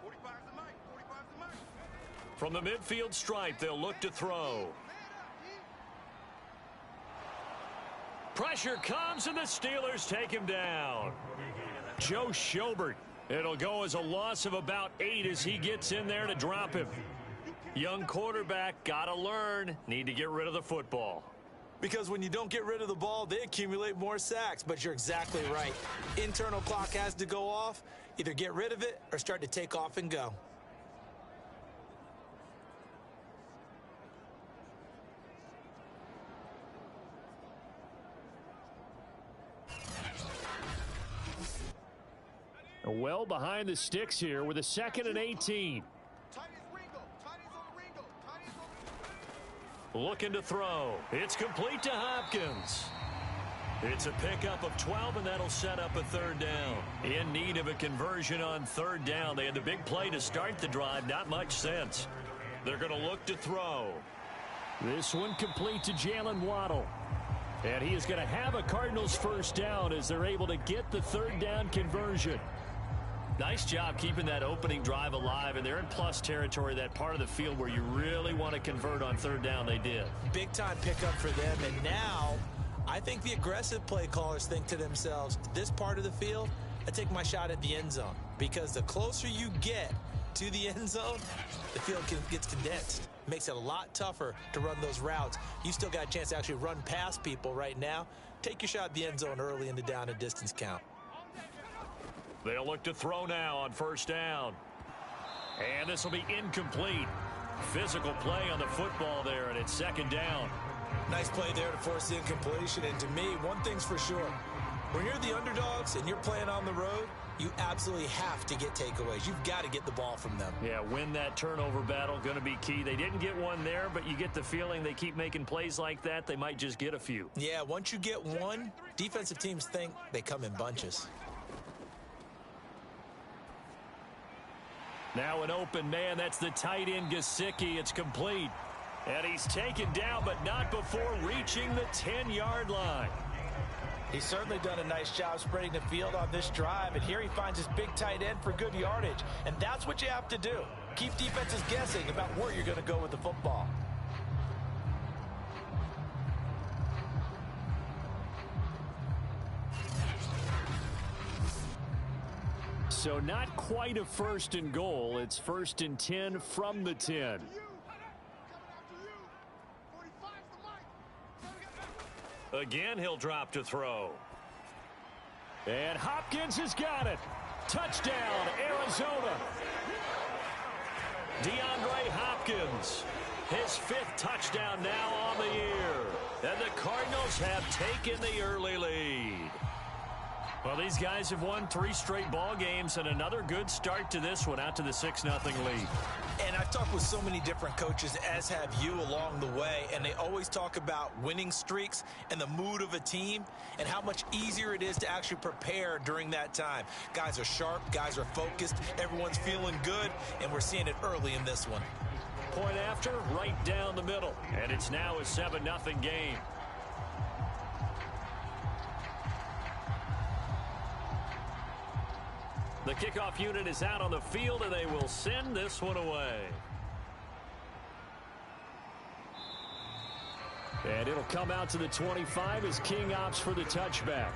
From the midfield stripe, they'll look to throw. Pressure comes, and the Steelers take him down. Joe Schobert It'll go as a loss of about 8 as he gets in there to drop him. Young quarterback, got to learn. Need to get rid of the football. Because when you don't get rid of the ball, they accumulate more sacks. But you're exactly right. Internal clock has to go off. Either get rid of it or start to take off and go. Well behind the sticks here with a 2nd and 18. Looking to throw. It's complete to Hopkins. It's a pickup of 12, and that'll set up a 3rd down. In need of a conversion on 3rd down. They had the big play to start the drive. Not much sense. They're going to look to throw. This one complete to Jalen Waddle. And he is going to have a Cardinals 1st down as they're able to get the 3rd down conversion. Nice job keeping that opening drive alive, and they're in plus territory, that part of the field where you really want to convert on 3rd down. They did. Big time pickup for them, and now I think the aggressive play callers think to themselves, this part of the field, I take my shot at the end zone, because the closer you get to the end zone, the field gets condensed. Makes it a lot tougher to run those routes. You still got a chance to actually run past people right now. Take your shot at the end zone early in the down and distance count. They'll look to throw now on 1st down. And this will be incomplete. Physical play on the football there, and it's 2nd down. Nice play there to force the incompletion. And to me, one thing's for sure. When you're the underdogs and you're playing on the road, you absolutely have to get takeaways. You've got to get the ball from them. Yeah, win that turnover battle, going to be key. They didn't get one there, but you get the feeling they keep making plays like that, they might just get a few. Yeah, once you get one, defensive teams think they come in bunches. Now an open man. That's the tight end, Gesicki. It's complete. And he's taken down, but not before reaching the 10-yard line. He's certainly done a nice job spreading the field on this drive, and here he finds his big tight end for good yardage. And that's what you have to do. Keep defenses guessing about where you're going to go with the football. So not quite a 1st and goal. It's 1st and 10 from the 10. Again, he'll drop to throw. And Hopkins has got it. Touchdown, Arizona. DeAndre Hopkins, his 5th touchdown now on the year. And the Cardinals have taken the early lead. Well, these guys have won 3 straight ball games, and another good start to this one, out to the 6-0 lead. And I've talked with so many different coaches, as have you along the way, and they always talk about winning streaks and the mood of a team and how much easier it is to actually prepare during that time. Guys are sharp, guys are focused, everyone's feeling good, and we're seeing it early in this one. Point after, right down the middle, and it's now a 7-0 game. The kickoff unit is out on the field, and they will send this one away. And it'll come out to the 25 as King opts for the touchback.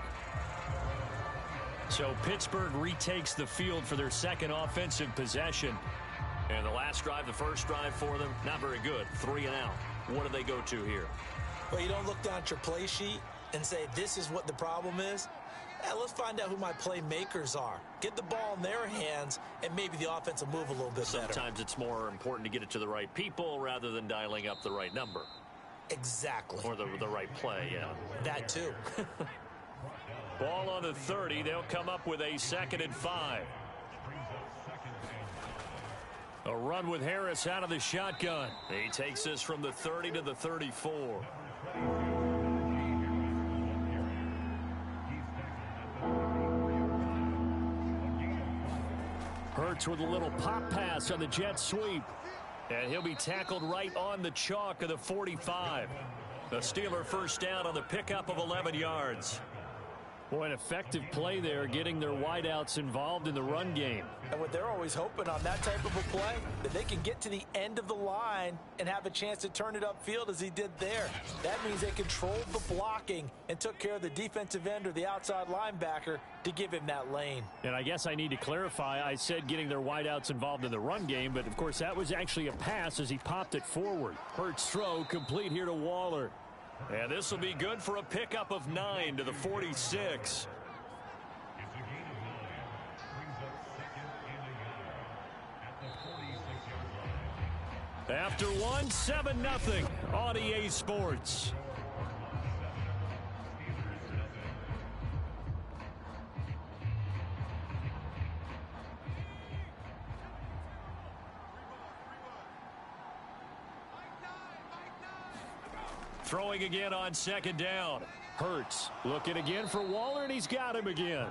So Pittsburgh retakes the field for their 2nd offensive possession. And the last drive, the first drive for them, not very good. 3 and out. What do they go to here? Well, you don't look down at your play sheet and say, this is what the problem is. Let's find out who my playmakers are. Get the ball in their hands, and maybe the offense will move a little bit better. Sometimes it's more important to get it to the right people rather than dialing up the right number. Exactly. Or the right play, yeah. That too. Ball on the 30. They'll come up with a 2nd and 5. A run with Harris out of the shotgun. He takes this from the 30 to the 34. Hurts with a little pop pass on the jet sweep. And he'll be tackled right on the chalk of the 45. The Steeler 1st down on the pickup of 11 yards. Boy, an effective play there, getting their wideouts involved in the run game. And what they're always hoping on that type of a play, that they can get to the end of the line and have a chance to turn it upfield as he did there. That means they controlled the blocking and took care of the defensive end or the outside linebacker to give him that lane. And I guess I need to clarify, I said getting their wideouts involved in the run game, but of course that was actually a pass as he popped it forward. Hurts throw complete here to Waller. And this will be good for a pickup of 9 to the 46. After one, 7-0 on EA Sports. Throwing again on second down. Hurts looking again for Waller, and he's got him again.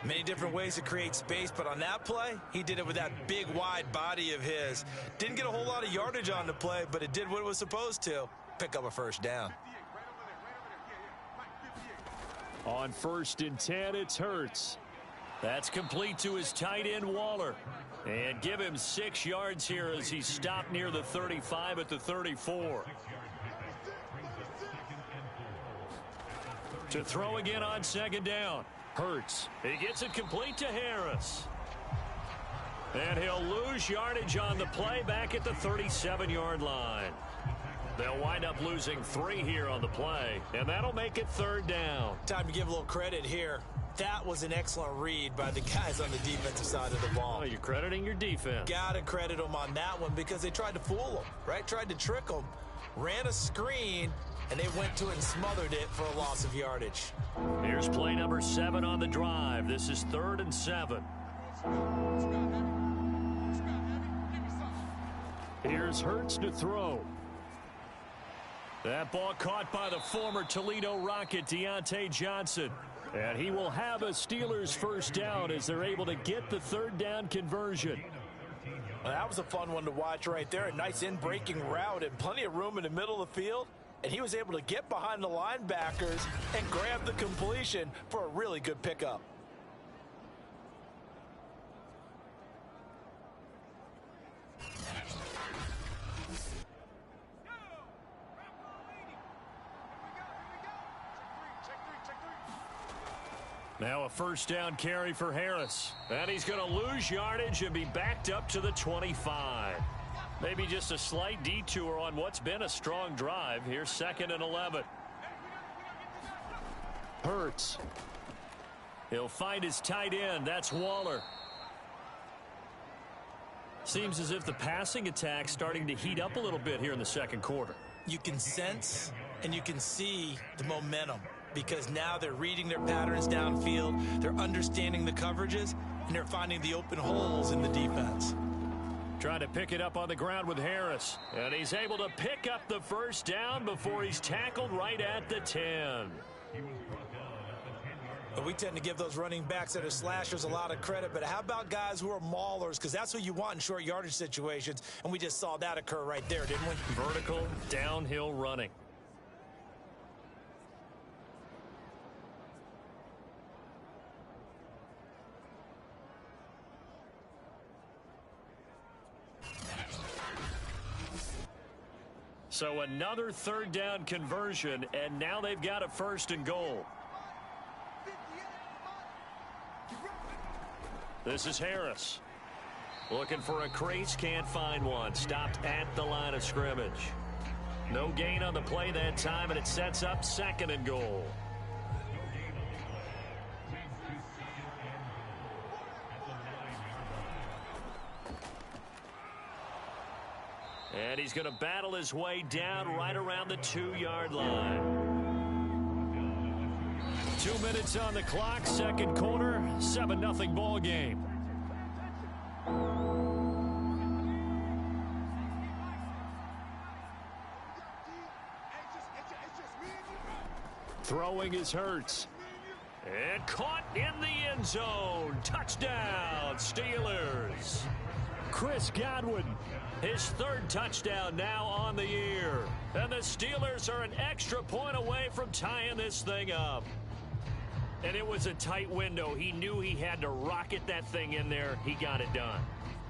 Many different ways to create space, but on that play, he did it with that big, wide body of his. Didn't get a whole lot of yardage on the play, but it did what it was supposed to. Pick up a first down. On 1st and 10, it's Hurts. That's complete to his tight end, Waller. And give him 6 yards here as he stopped near the 35 at the 34. To throw again on second down. Hurts. He gets it complete to Harris. And he'll lose yardage on the play back at the 37-yard line. They'll wind up losing 3 here on the play, and that'll make it 3rd down. Time to give a little credit here. That was an excellent read by the guys on the defensive side of the ball. Oh, you're crediting your defense. Gotta credit them on that one because they tried to fool them, right? Tried to trick them, ran a screen, and they went to it and smothered it for a loss of yardage. Here's play number 7 on the drive. This is 3rd and 7. Here's Hurts to throw. That ball caught by the former Toledo Rocket, Deontay Johnson. And he will have a Steelers first down as they're able to get the 3rd down conversion. Well, that was a fun one to watch right there. A nice in-breaking route and plenty of room in the middle of the field. And he was able to get behind the linebackers and grab the completion for a really good pickup. Now a first down carry for Harris. And he's going to lose yardage and be backed up to the 25. Maybe just a slight detour on what's been a strong drive. Here's 2nd and 11. Hurts. He'll find his tight end. That's Waller. Seems as if the passing attack's starting to heat up a little bit here in the 2nd quarter. You can sense and you can see the momentum because now they're reading their patterns downfield. They're understanding the coverages, and they're finding the open holes in the defense. Trying to pick it up on the ground with Harris. And he's able to pick up the first down before he's tackled right at the 10. But we tend to give those running backs that are slashers a lot of credit. But how about guys who are maulers? Because that's what you want in short yardage situations. And we just saw that occur right there, didn't we? Vertical, downhill running. So another 3rd down conversion, and now they've got a 1st and goal. This is Harris. Looking for a crease, can't find one. Stopped at the line of scrimmage. No gain on the play that time, and it sets up 2nd and goal. And he's going to battle his way down right around the 2-yard line. 2 minutes on the clock, 2nd quarter, 7-0 ball game. Throwing is Hurts. And caught in the end zone. Touchdown, Steelers. Chris Godwin, his 3rd touchdown now on the year. And the Steelers are an extra point away from tying this thing up. And it was a tight window. He knew he had to rocket that thing in there. He got it done.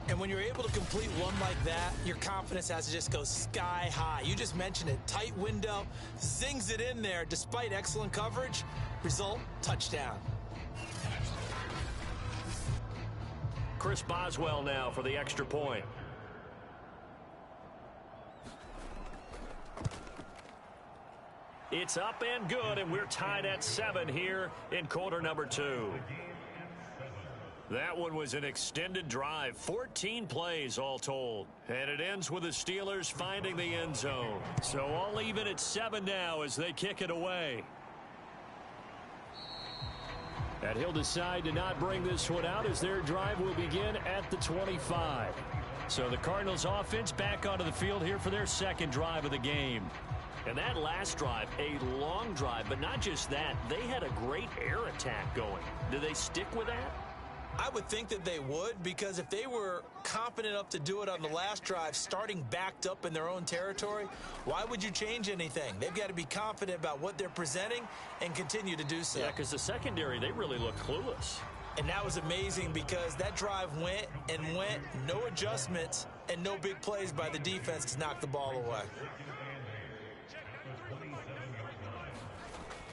And when you're able to complete one like that, your confidence has to just go sky high. You just mentioned it. Tight window, zings it in there despite excellent coverage. Result, touchdown. Chris Boswell now for the extra point. It's up and good, and we're tied at 7 here in quarter number 2. That one was an extended drive, 14 plays all told. And it ends with the Steelers finding the end zone. So all even at 7 now as they kick it away. And he'll decide to not bring this one out as their drive will begin at the 25. So the Cardinals offense back onto the field here for their second drive of the game. And that last drive, a long drive, but not just that. They had a great air attack going. Do they stick with that? I would think that they would, because if they were confident enough to do it on the last drive, starting backed up in their own territory, why would you change anything? They've got to be confident about what they're presenting and continue to do so. Yeah, because the secondary, they really look clueless. And that was amazing because that drive went and went, no adjustments, and no big plays by the defense to knock the ball away.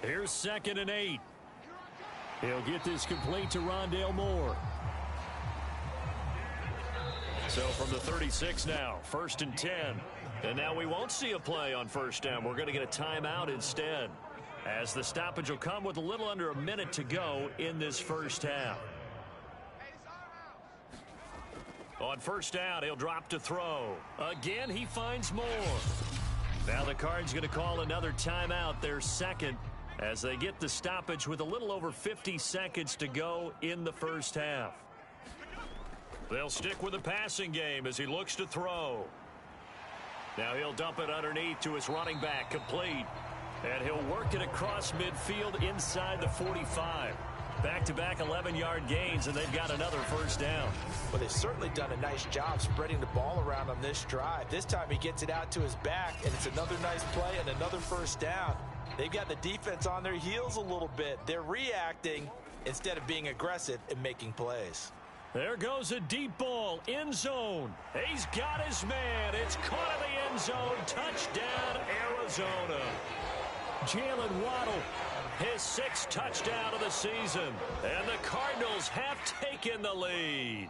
Here's 2nd and 8. He'll get this complete to Rondale Moore. So from the 36 now, 1st and 10. And now we won't see a play on first down. We're going to get a timeout instead, as the stoppage will come with a little under a minute to go in this first half. On first down, he'll drop to throw. Again, he finds Moore. Now the Cards going to call another timeout, their second, as they get the stoppage with a little over 50 seconds to go in the first half. They'll stick with the passing game as he looks to throw. Now he'll dump it underneath to his running back, complete. And he'll work it across midfield inside the 45. Back-to-back 11-yard gains, and they've got another first down. Well, they've certainly done a nice job spreading the ball around on this drive. This time he gets it out to his back, and it's another nice play and another first down. They've got the defense on their heels a little bit. They're reacting instead of being aggressive and making plays. There goes a deep ball, end zone. He's got his man. It's caught in the end zone. Touchdown, Arizona. Jalen Waddle, his 6th touchdown of the season. And the Cardinals have taken the lead.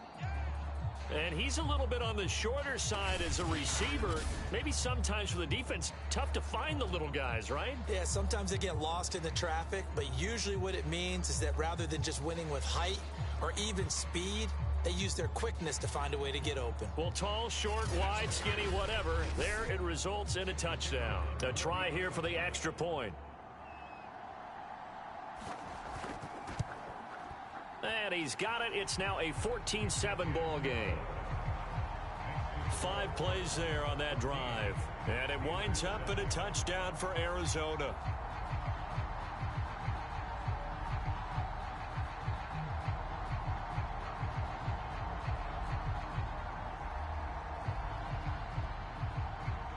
And he's a little bit on the shorter side as a receiver. Maybe sometimes for the defense, tough to find the little guys, right? Yeah, sometimes they get lost in the traffic, but usually what it means is that rather than just winning with height or even speed, they use their quickness to find a way to get open. Well, tall, short, wide, skinny, whatever, there it results in a touchdown. A try here for the extra point. And he's got it. It's now a 14-7 ball game. 5 plays there on that drive. And it winds up in a touchdown for Arizona.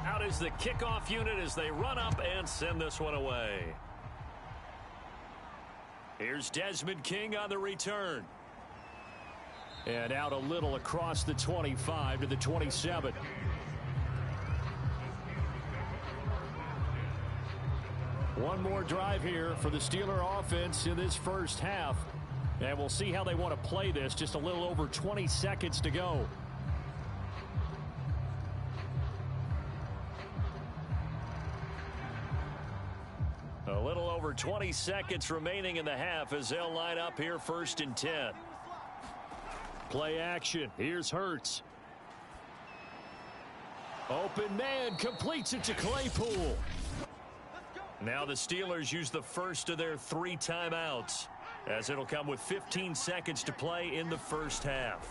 Out is the kickoff unit as they run up and send this one away. Here's Desmond King on the return. And out a little across the 25 to the 27. One more drive here for the Steeler offense in this first half. And we'll see how they want to play this. Just a little over 20 seconds to go. A little over 20 seconds remaining in the half as they'll line up here 1st and 10. Play action. Here's Hurts. Open man completes it to Claypool. Now the Steelers use the first of their 3 timeouts, as it'll come with 15 seconds to play in the first half.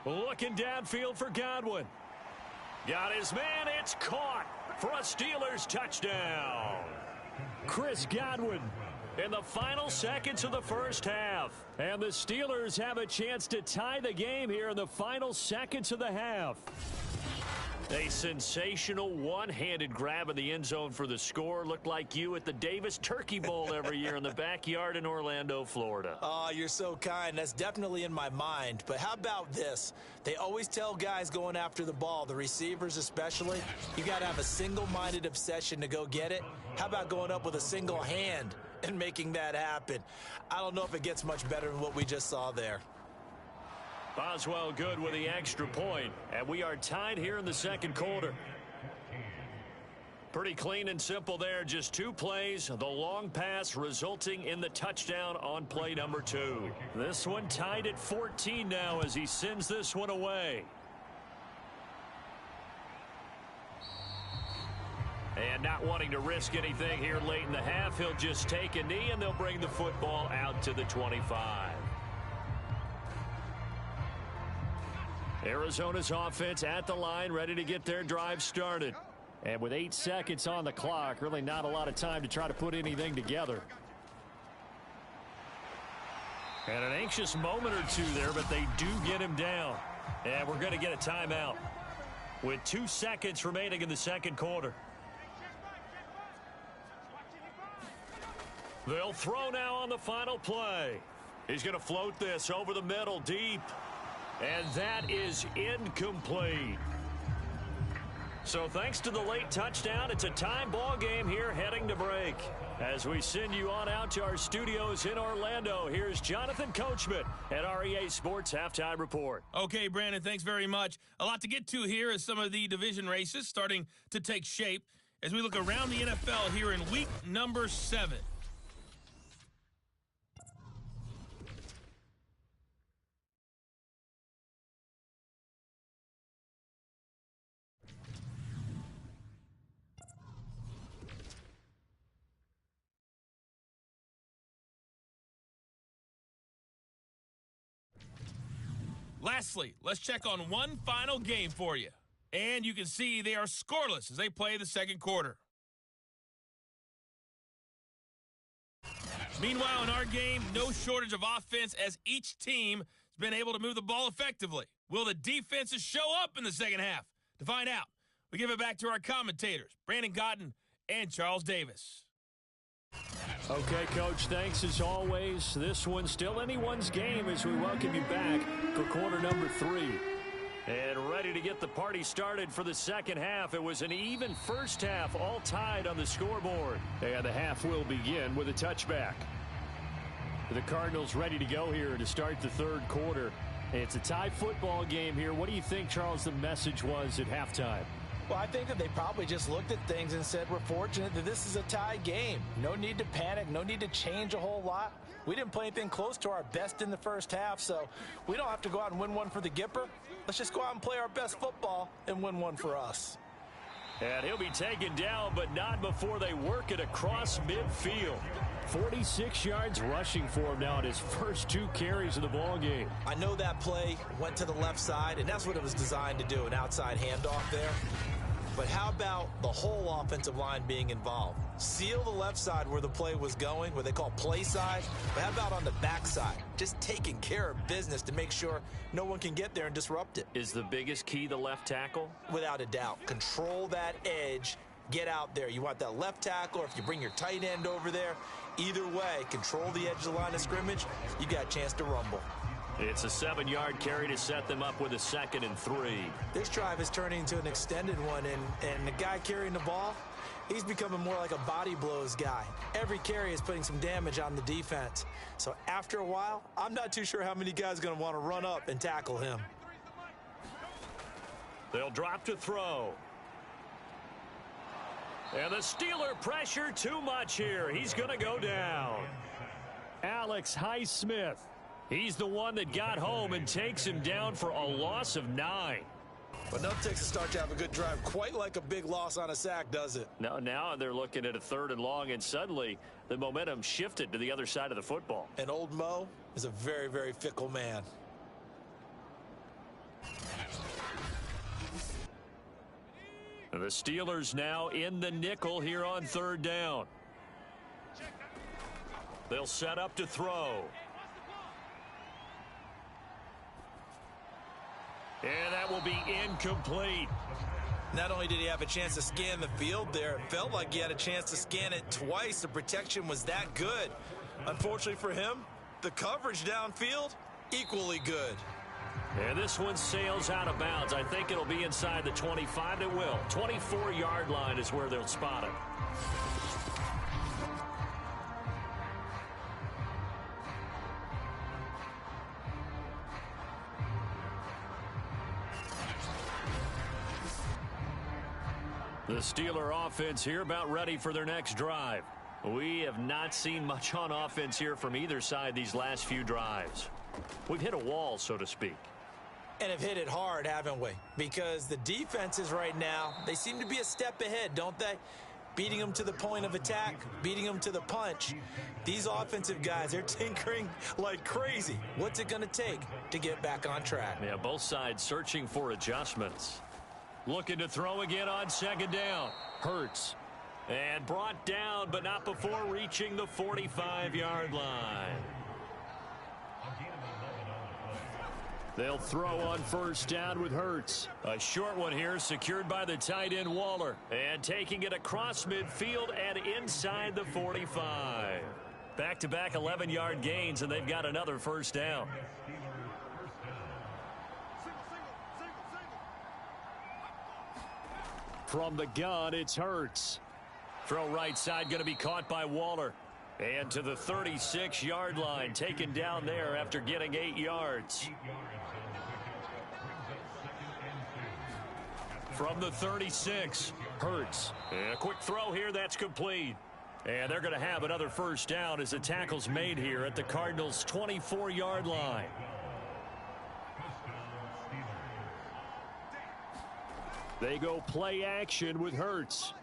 Looking downfield for Godwin. Got his man. It's caught for a Steelers touchdown. Chris Godwin in the final seconds of the first half. And the Steelers have a chance to tie the game here in the final seconds of the half. A sensational one-handed grab in the end zone for the score. Looked like you at the Davis Turkey Bowl every year in the backyard in Orlando, Florida. Oh, you're so kind. That's definitely in my mind. But how about this? They always tell guys going after the ball, the receivers especially, you got to have a single-minded obsession to go get it. How about going up with a single hand and making that happen? I don't know if it gets much better than what we just saw there. Boswell good with the extra point, and we are tied here in the second quarter. Pretty clean and simple there, just 2 plays, the long pass resulting in the touchdown on play number 2. This one tied at 14 now as he sends this one away. And not wanting to risk anything here late in the half, he'll just take a knee and they'll bring the football out to the 25. Arizona's offense at the line, ready to get their drive started. And with 8 seconds on the clock, really not a lot of time to try to put anything together. And an anxious moment or two there, but they do get him down. And we're going to get a timeout with 2 seconds remaining in the second quarter. They'll throw now on the final play. He's going to float this over the middle deep. And that is incomplete. So thanks to the late touchdown, it's a time ball game here heading to break. As we send you on out to our studios in Orlando, here's Jonathan Coachman at REA Sports Halftime Report. Okay, Brandon, thanks very much. A lot to get to here as some of the division races starting to take shape as we look around the NFL here in week number 7. Lastly, let's check on one final game for you. And you can see they are scoreless as they play the second quarter. Meanwhile, in our game, no shortage of offense as each team has been able to move the ball effectively. Will the defenses show up in the second half? To find out, we give it back to our commentators, Brandon Gaudin and Charles Davis. Okay, Coach, thanks as always. This one's still anyone's game as we welcome you back for quarter number 3. And ready to get the party started for the second half. It was an even first half, all tied on the scoreboard. And the half will begin with a touchback. The Cardinals ready to go here to start the third quarter. It's a tie football game here. What do you think, Charles, the message was at halftime? Well, I think that they probably just looked at things and said, we're fortunate that this is a tie game. No need to panic, no need to change a whole lot. We didn't play anything close to our best in the first half, so we don't have to go out and win one for the Gipper. Let's just go out and play our best football and win one for us. And he'll be taken down, but not before they work it across midfield. 46 yards rushing for him now in his first 2 carries of the ball game. I know that play went to the left side, and that's what it was designed to do, an outside handoff there. But how about the whole offensive line being involved? Seal the left side where the play was going, what they call play side. But how about on the backside? Just taking care of business to make sure no one can get there and disrupt it. Is the biggest key the left tackle? Without a doubt. Control that edge. Get out there. You want that left tackle, or if you bring your tight end over there, either way, control the edge of the line of scrimmage, you got a chance to rumble. It's a 7-yard carry to set them up with a 2nd and 3. This drive is turning into an extended one, and the guy carrying the ball, he's becoming more like a body blows guy. Every carry is putting some damage on the defense. So after a while, I'm not too sure how many guys are going to want to run up and tackle him. They'll drop to throw. And the Steeler pressure too much here. He's going to go down. Alex Highsmith. He's the one that got home and takes him down for a loss of 9. But nothing takes a start to have a good drive quite like a big loss on a sack, does it? Now they're looking at a 3rd and long, and suddenly the momentum shifted to the other side of the football. And old Mo is a very, very fickle man. The Steelers now in the nickel here on 3rd down. They'll set up to throw. And that will be incomplete. Not only did he have a chance to scan the field there, it felt like he had a chance to scan it twice. The protection was that good. Unfortunately for him, the coverage downfield, equally good. And this one sails out of bounds. I think it'll be inside the 25. It will. 24-yard line is where they'll spot it. The Steeler offense here about ready for their next drive. We have not seen much on offense here from either side these last few drives. We've hit a wall, so to speak. And have hit it hard, haven't we? Because the defenses right now, they seem to be a step ahead, don't they? Beating them to the point of attack, beating them to the punch. These offensive guys, they're tinkering like crazy. What's it going to take to get back on track? Yeah, both sides searching for adjustments. Looking to throw again on second down. Hurts. And brought down, but not before reaching the 45-yard line. They'll throw on first down with Hurts. A short one here, secured by the tight end Waller. And taking it across midfield and inside the 45. Back-to-back 11-yard gains, and they've got another first down. From the gun, it's Hurts. Throw right side going to be caught by Waller. And to the 36-yard line, taken down there after getting 8 yards. From the 36, Hurts. And a quick throw here, that's complete. And they're going to have another first down as the tackle's made here at the Cardinals' 24-yard line. They go play action with Hurts.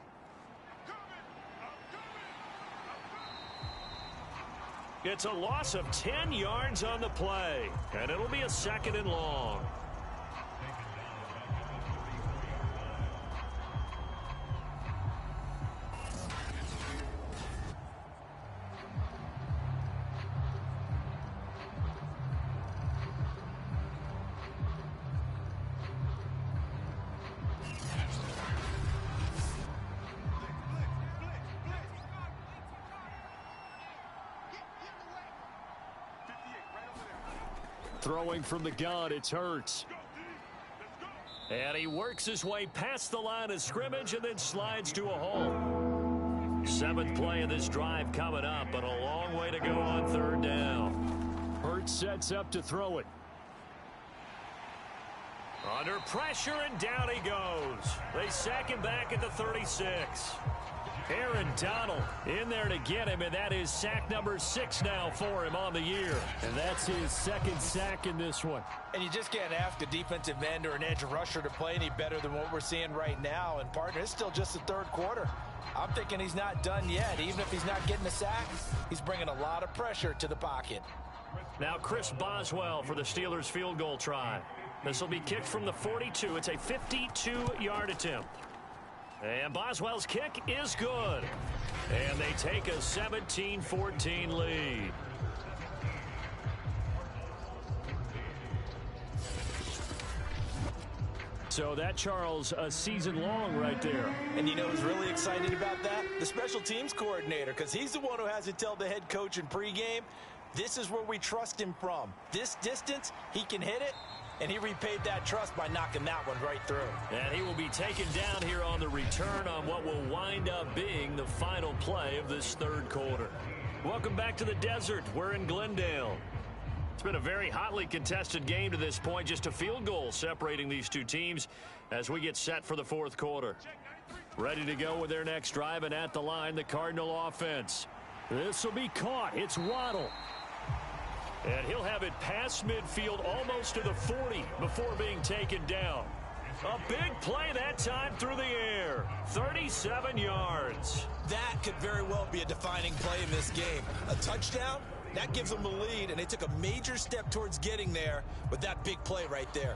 It's a loss of 10 yards on the play, and it'll be a second and long. Throwing from the gun, it's Hurts. And he works his way past the line of scrimmage and then slides to a hole. 7th play of this drive coming up, but a long way to go on third down. Hurts sets up to throw it. Under pressure, and down he goes. They sack him back at the 36. Aaron Donald in there to get him, and that is sack number 6 now for him on the year. And that's his second sack in this one. And you just can't ask a defensive end or an edge rusher to play any better than what we're seeing right now. And, partner, it's still just the third quarter. I'm thinking he's not done yet. Even if he's not getting a sack, he's bringing a lot of pressure to the pocket. Now Chris Boswell for the Steelers field goal try. This will be kicked from the 42. It's a 52-yard attempt. And Boswell's kick is good. And they take a 17-14 lead. So that, Charles, a season long right there. And you know who's really excited about that? The special teams coordinator, because he's the one who has to tell the head coach in pregame, this is where we trust him from. This distance, he can hit it. And he repaid that trust by knocking that one right through. And he will be taken down here on the return on what will wind up being the final play of this third quarter. Welcome back to the desert. We're in Glendale. It's been a very hotly contested game to this point. Just a field goal separating these two teams as we get set for the fourth quarter. Ready to go with their next drive, and at the line, the Cardinal offense. This will be caught. It's Waddle. And he'll have it past midfield almost to the 40 before being taken down. A big play that time through the air. 37 yards. That could very well be a defining play in this game. A touchdown, that gives them the lead, and they took a major step towards getting there with that big play right there.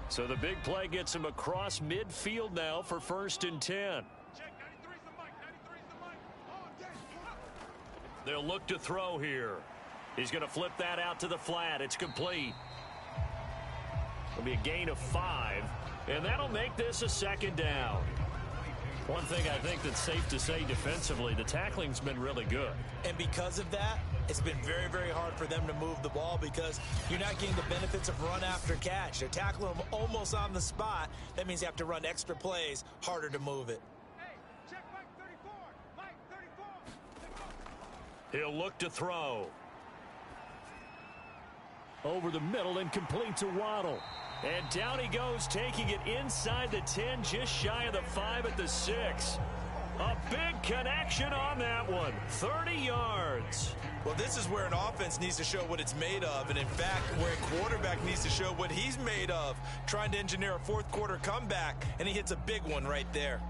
So the big play gets him across midfield now for 1st and 10. They'll look to throw here. He's going to flip that out to the flat. It's complete. It'll be a gain of 5, and that'll make this a second down. One thing I think that's safe to say defensively, the tackling's been really good. And because of that, it's been very, very hard for them to move the ball because you're not getting the benefits of run after catch. They're tackling them almost on the spot. That means you have to run extra plays, harder to move it. He'll look to throw. Over the middle and complete to Waddle. And down he goes, taking it inside the 10, just shy of the 5 at the 6. A big connection on that one. 30 yards. Well, this is where an offense needs to show what it's made of. And, in fact, where a quarterback needs to show what he's made of. Trying to engineer a fourth-quarter comeback, and he hits a big one right there.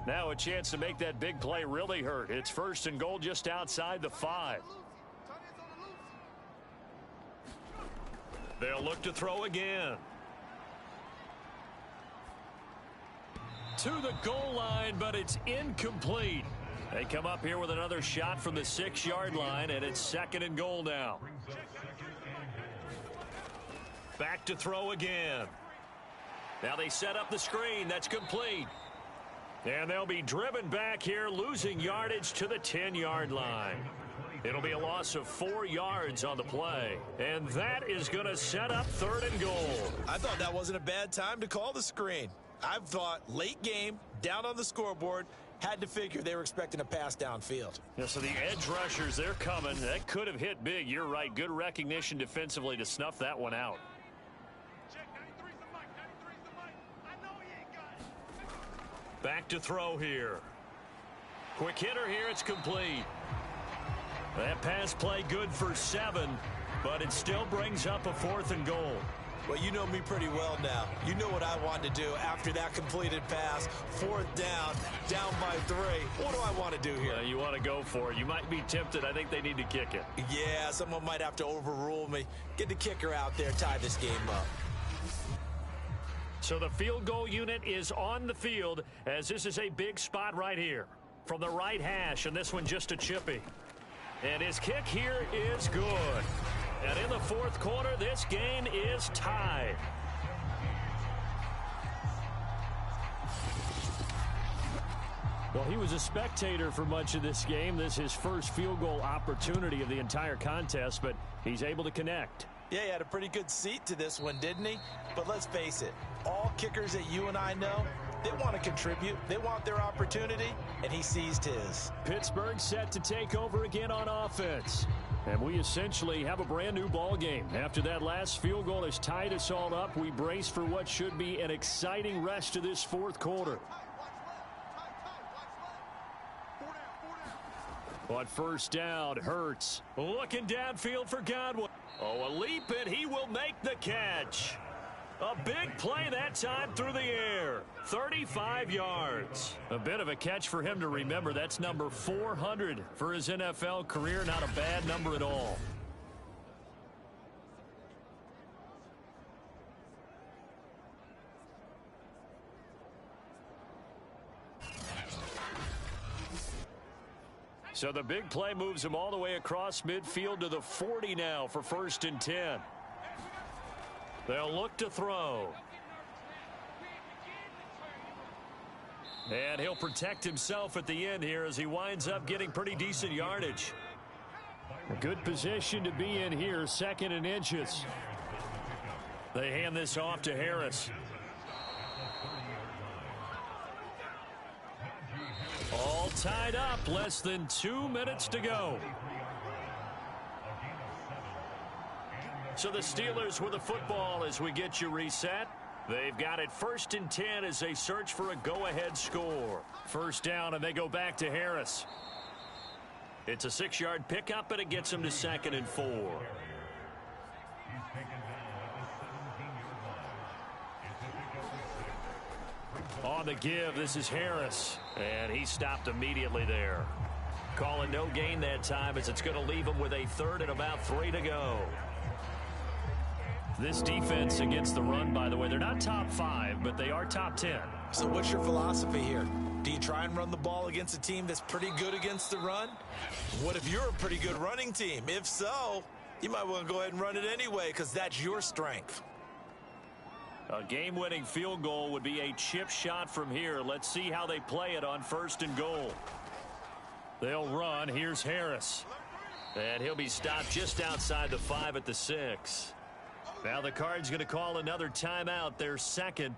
Now a chance to make that big play really hurt. It's 1st and goal just outside the 5. They'll look to throw again. To the goal line, but it's incomplete. They come up here with another shot from the 6-yard line, and it's 2nd and goal now. Back to throw again. Now they set up the screen. That's complete. And they'll be driven back here, losing yardage to the 10-yard line. It'll be a loss of 4 yards on the play. And that is going to set up 3rd and goal. I thought that wasn't a bad time to call the screen. I've thought late game, down on the scoreboard, had to figure they were expecting a pass downfield. Yeah, so the edge rushers, they're coming. That could have hit big. You're right. Good recognition defensively to snuff that one out. Back to throw here. Quick hitter here. It's complete. That pass play good for 7, but it still brings up a 4th and goal. Well, you know me pretty well now. You know what I want to do after that completed pass. 4th down by 3. What do I want to do here? You want to go for it. You might be tempted. I think they need to kick it. Yeah, someone might have to overrule me. Get the kicker out there, tie this game up. So the field goal unit is on the field as this is a big spot right here. From the right hash, and this one just a chippy. And his kick here is good. And in the 4th quarter, this game is tied. Well, he was a spectator for much of this game. This is his first field goal opportunity of the entire contest, but he's able to connect. Yeah, he had a pretty good seat to this one, didn't he? But let's face it, all kickers that you and I know, they want to contribute. They want their opportunity, and he seized his. Pittsburgh set to take over again on offense. And we essentially have a brand new ball game. After that last field goal has tied us all up, we brace for what should be an exciting rest of this 4th quarter. On 1st down, Hurts looking downfield for Godwin. Oh, a leap, and he will make the catch. A big play that time through the air. 35 yards. A bit of a catch for him to remember. That's number 400 for his NFL career. Not a bad number at all. So the big play moves him all the way across midfield to the 40 now for 1st and 10. They'll look to throw. And he'll protect himself at the end here as he winds up getting pretty decent yardage. A good position to be in here, 2nd and inches. They hand this off to Harris. All tied up, less than 2 minutes to go. So the Steelers with the football as we get you reset. They've got it 1st and 10 as they search for a go-ahead score. 1st down, and they go back to Harris. It's a 6-yard pickup, and it gets them to 2nd and 4. On the give, this is Harris. And he stopped immediately there. Calling no gain that time as it's going to leave him with a 3rd and about 3 to go. This defense against the run, by the way, they're not top 5, but they are top 10. So what's your philosophy here? Do you try and run the ball against a team that's pretty good against the run? What if you're a pretty good running team? If so, you might want to go ahead and run it anyway because that's your strength. A game-winning field goal would be a chip shot from here. Let's see how they play it on 1st and goal. They'll run. Here's Harris. And he'll be stopped just outside the 5 at the 6. Now the Cards going to call another timeout, their second,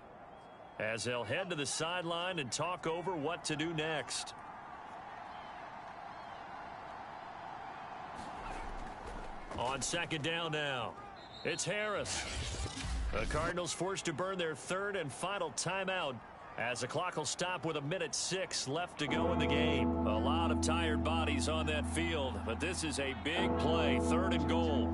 as they'll head to the sideline and talk over what to do next. On 2nd down now, it's Harris. The Cardinals forced to burn their 3rd and final timeout as the clock will stop with 1:06 left to go in the game. A lot of tired bodies on that field, but this is a big play, 3rd and goal.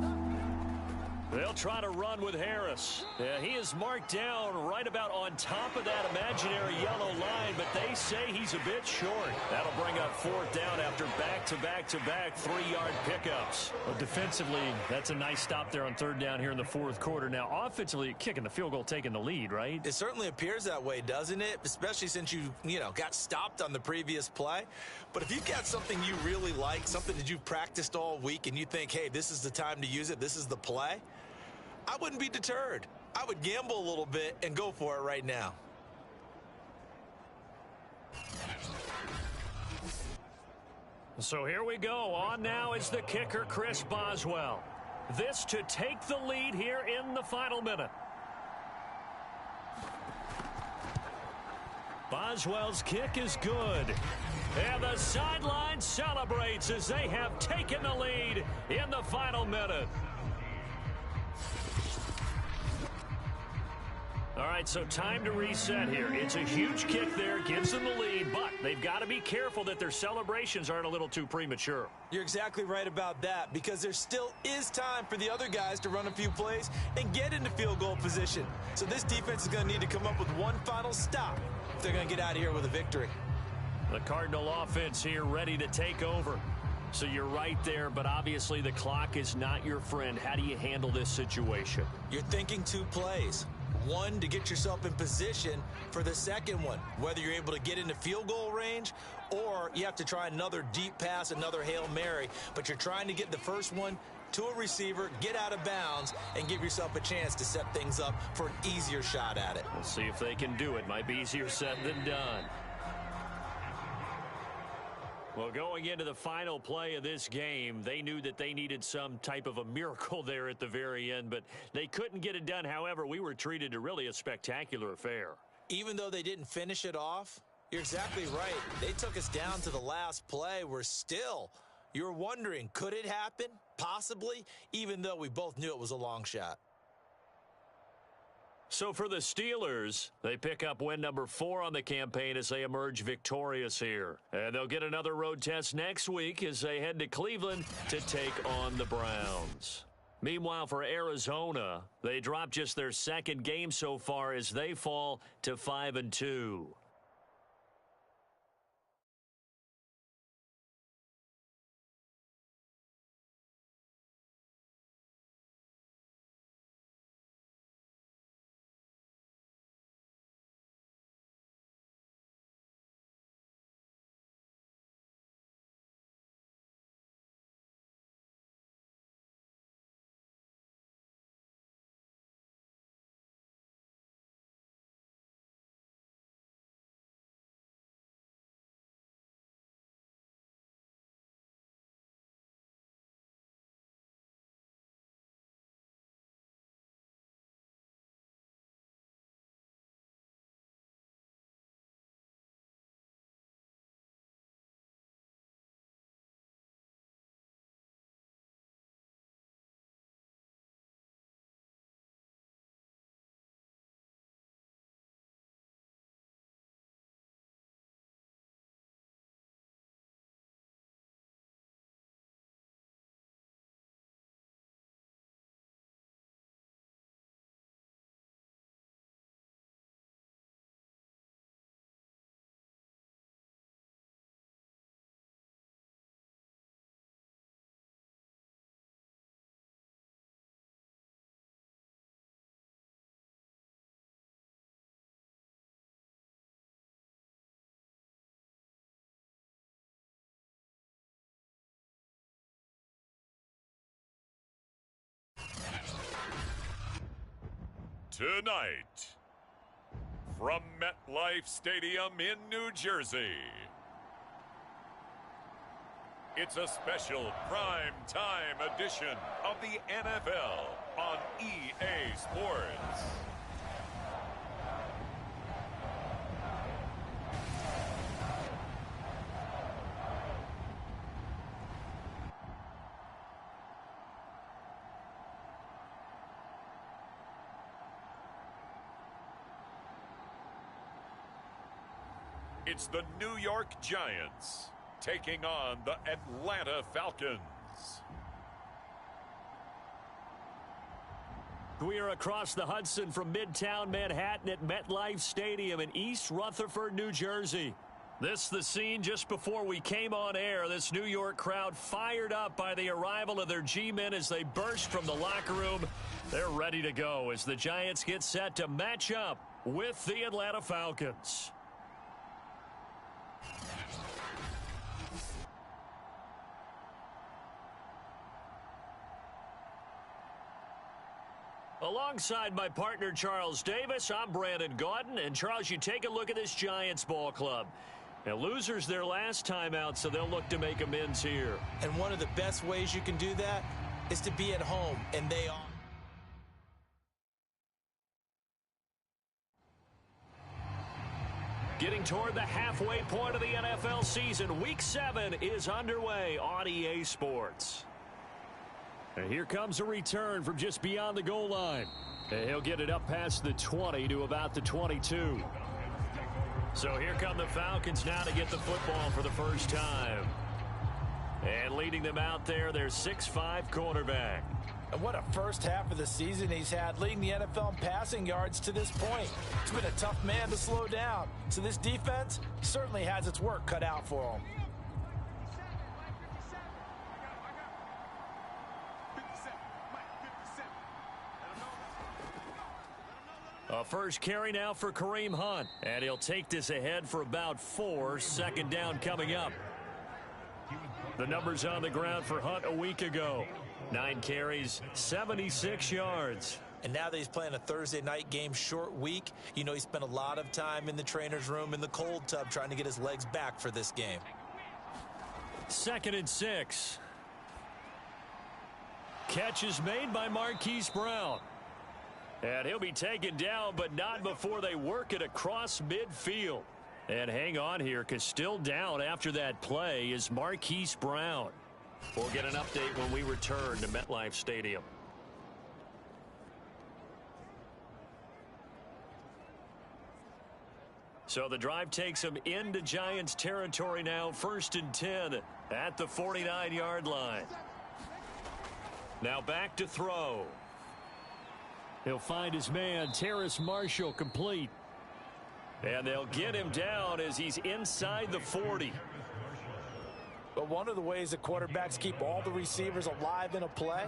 They'll try to run with Harris. Yeah, he is marked down right about on top of that imaginary yellow line, but they say he's a bit short. That'll bring up 4th down after back-to-back-to-back 3-yard pickups. Well, defensively, that's a nice stop there on 3rd down here in the 4th quarter. Now, offensively, kicking the field goal, taking the lead, right? It certainly appears that way, doesn't it? Especially since you got stopped on the previous play. But if you've got something you really like, something that you've practiced all week, and you think, hey, this is the time to use it, this is the play, I wouldn't be deterred. I would gamble a little bit and go for it right now. So here we go. On now is the kicker, Chris Boswell. This to take the lead here in the final minute. Boswell's kick is good. And the sideline celebrates as they have taken the lead in the final minute. All right, so time to reset here. It's a huge kick there, gives them the lead, but they've got to be careful that their celebrations aren't a little too premature. You're exactly right about that because there still is time for the other guys to run a few plays and get into field goal position. So this defense is going to need to come up with one final stop if they're going to get out of here with a victory. The Cardinal offense here ready to take over. So you're right there, but obviously the clock is not your friend. How do you handle this situation? You're thinking 2 plays. One, to get yourself in position for the second one, whether you're able to get into field goal range or you have to try another deep pass, another Hail Mary, but you're trying to get the first one to a receiver, get out of bounds, and give yourself a chance to set things up for an easier shot at it. We'll see if they can do it. Might be easier said than done. Well, going into the final play of this game, they knew that they needed some type of a miracle there at the very end, but they couldn't get it done. However, we were treated to really a spectacular affair. Even though they didn't finish it off, you're exactly right. They took us down to the last play. We're still, you're wondering, could it happen? Possibly, even though we both knew it was a long shot. So for the Steelers, they pick up win number 4 on the campaign as they emerge victorious here. And they'll get another road test next week as they head to Cleveland to take on the Browns. Meanwhile, for Arizona, they drop just their 2nd game so far as they fall to 5-2. Tonight, from MetLife Stadium in New Jersey, it's a special prime time edition of the NFL on EA Sports. It's the New York Giants taking on the Atlanta Falcons. We are across the Hudson from Midtown Manhattan at MetLife Stadium in East Rutherford, New Jersey. This is the scene just before we came on air. This New York crowd fired up by the arrival of their G-men as they burst from the locker room. They're ready to go as the Giants get set to match up with the Atlanta Falcons. Alongside my partner, Charles Davis, I'm Brandon Gaudin. And, Charles, you take a look at this Giants ball club. Now, losers their last time out, so they'll look to make amends here. And one of the best ways you can do that is to be at home, and they are. Getting toward the halfway point of the NFL season, Week 7 is underway on EA Sports. And here comes a return from just beyond the goal line. And he'll get it up past the 20 to about the 22. So here come the Falcons now to get the football for the first time. And leading them out there, their 6'5" quarterback. And what a first half of the season he's had, leading the NFL in passing yards to this point. It's been a tough man to slow down. So this defense certainly has its work cut out for him. A first carry now for Kareem Hunt. And he'll take this ahead for about 4. Second down coming up. The numbers on the ground for Hunt a week ago. 9 carries, 76 yards. And now that he's playing a Thursday night game, short week, you know he spent a lot of time in the trainer's room in the cold tub trying to get his legs back for this game. 2nd and 6. Catch is made by Marquise Brown. And he'll be taken down, but not before they work it across midfield. And hang on here, because still down after that play is Marquise Brown. We'll get an update when we return to MetLife Stadium. So the drive takes them into Giants territory now. 1st and 10 at the 49-yard line. Now back to throw. He'll find his man, Terrace Marshall, complete. And they'll get him down as he's inside the 40. But one of the ways that quarterbacks keep all the receivers alive in a play,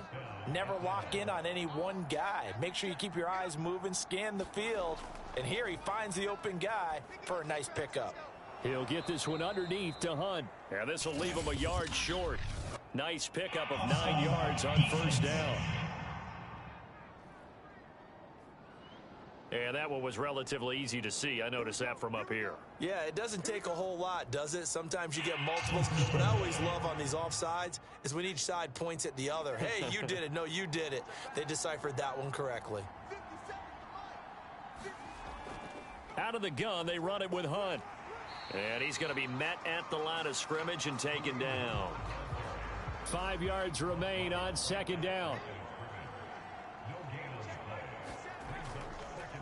never lock in on any one guy. Make sure you keep your eyes moving, scan the field. And here he finds the open guy for a nice pickup. He'll get this one underneath to Hunt. And this will leave him a yard short. Nice pickup of 9 yards on first down. And that one was relatively easy to see. I noticed that from up here. Yeah, it doesn't take a whole lot, does it? Sometimes you get multiples. What I always love on these offsides is when each side points at the other. Hey, you did it. No, you did it. They deciphered that one correctly. Out of the gun, they run it with Hunt. And he's going to be met at the line of scrimmage and taken down. 5 yards remain on 2nd down.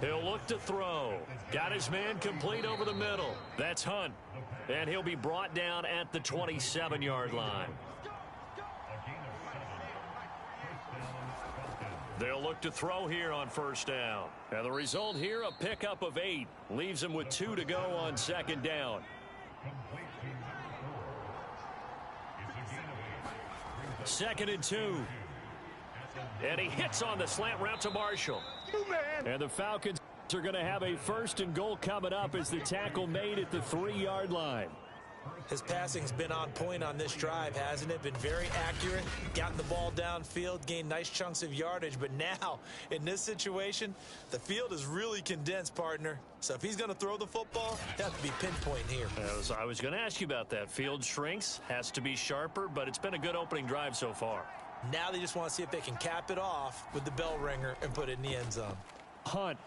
He'll look to throw. Got his man complete over the middle. That's Hunt. And he'll be brought down at the 27-yard line. They'll look to throw here on first down. And the result here, a pickup of 8. Leaves him with 2 to go on 2nd down. 2nd and 2. And he hits on the slant route to Marshall. And the Falcons are going to have a 1st and goal coming up as the tackle made at the 3-yard line. His passing's been on point on this drive, hasn't it? Been very accurate, gotten the ball downfield, gained nice chunks of yardage. But now, in this situation, the field is really condensed, partner. So if he's going to throw the football, it has to be pinpoint here. I was going to ask you about that. Field shrinks, has to be sharper, but it's been a good opening drive so far. Now they just want to see if they can cap it off with the bell ringer and put it in the end zone. Hunt.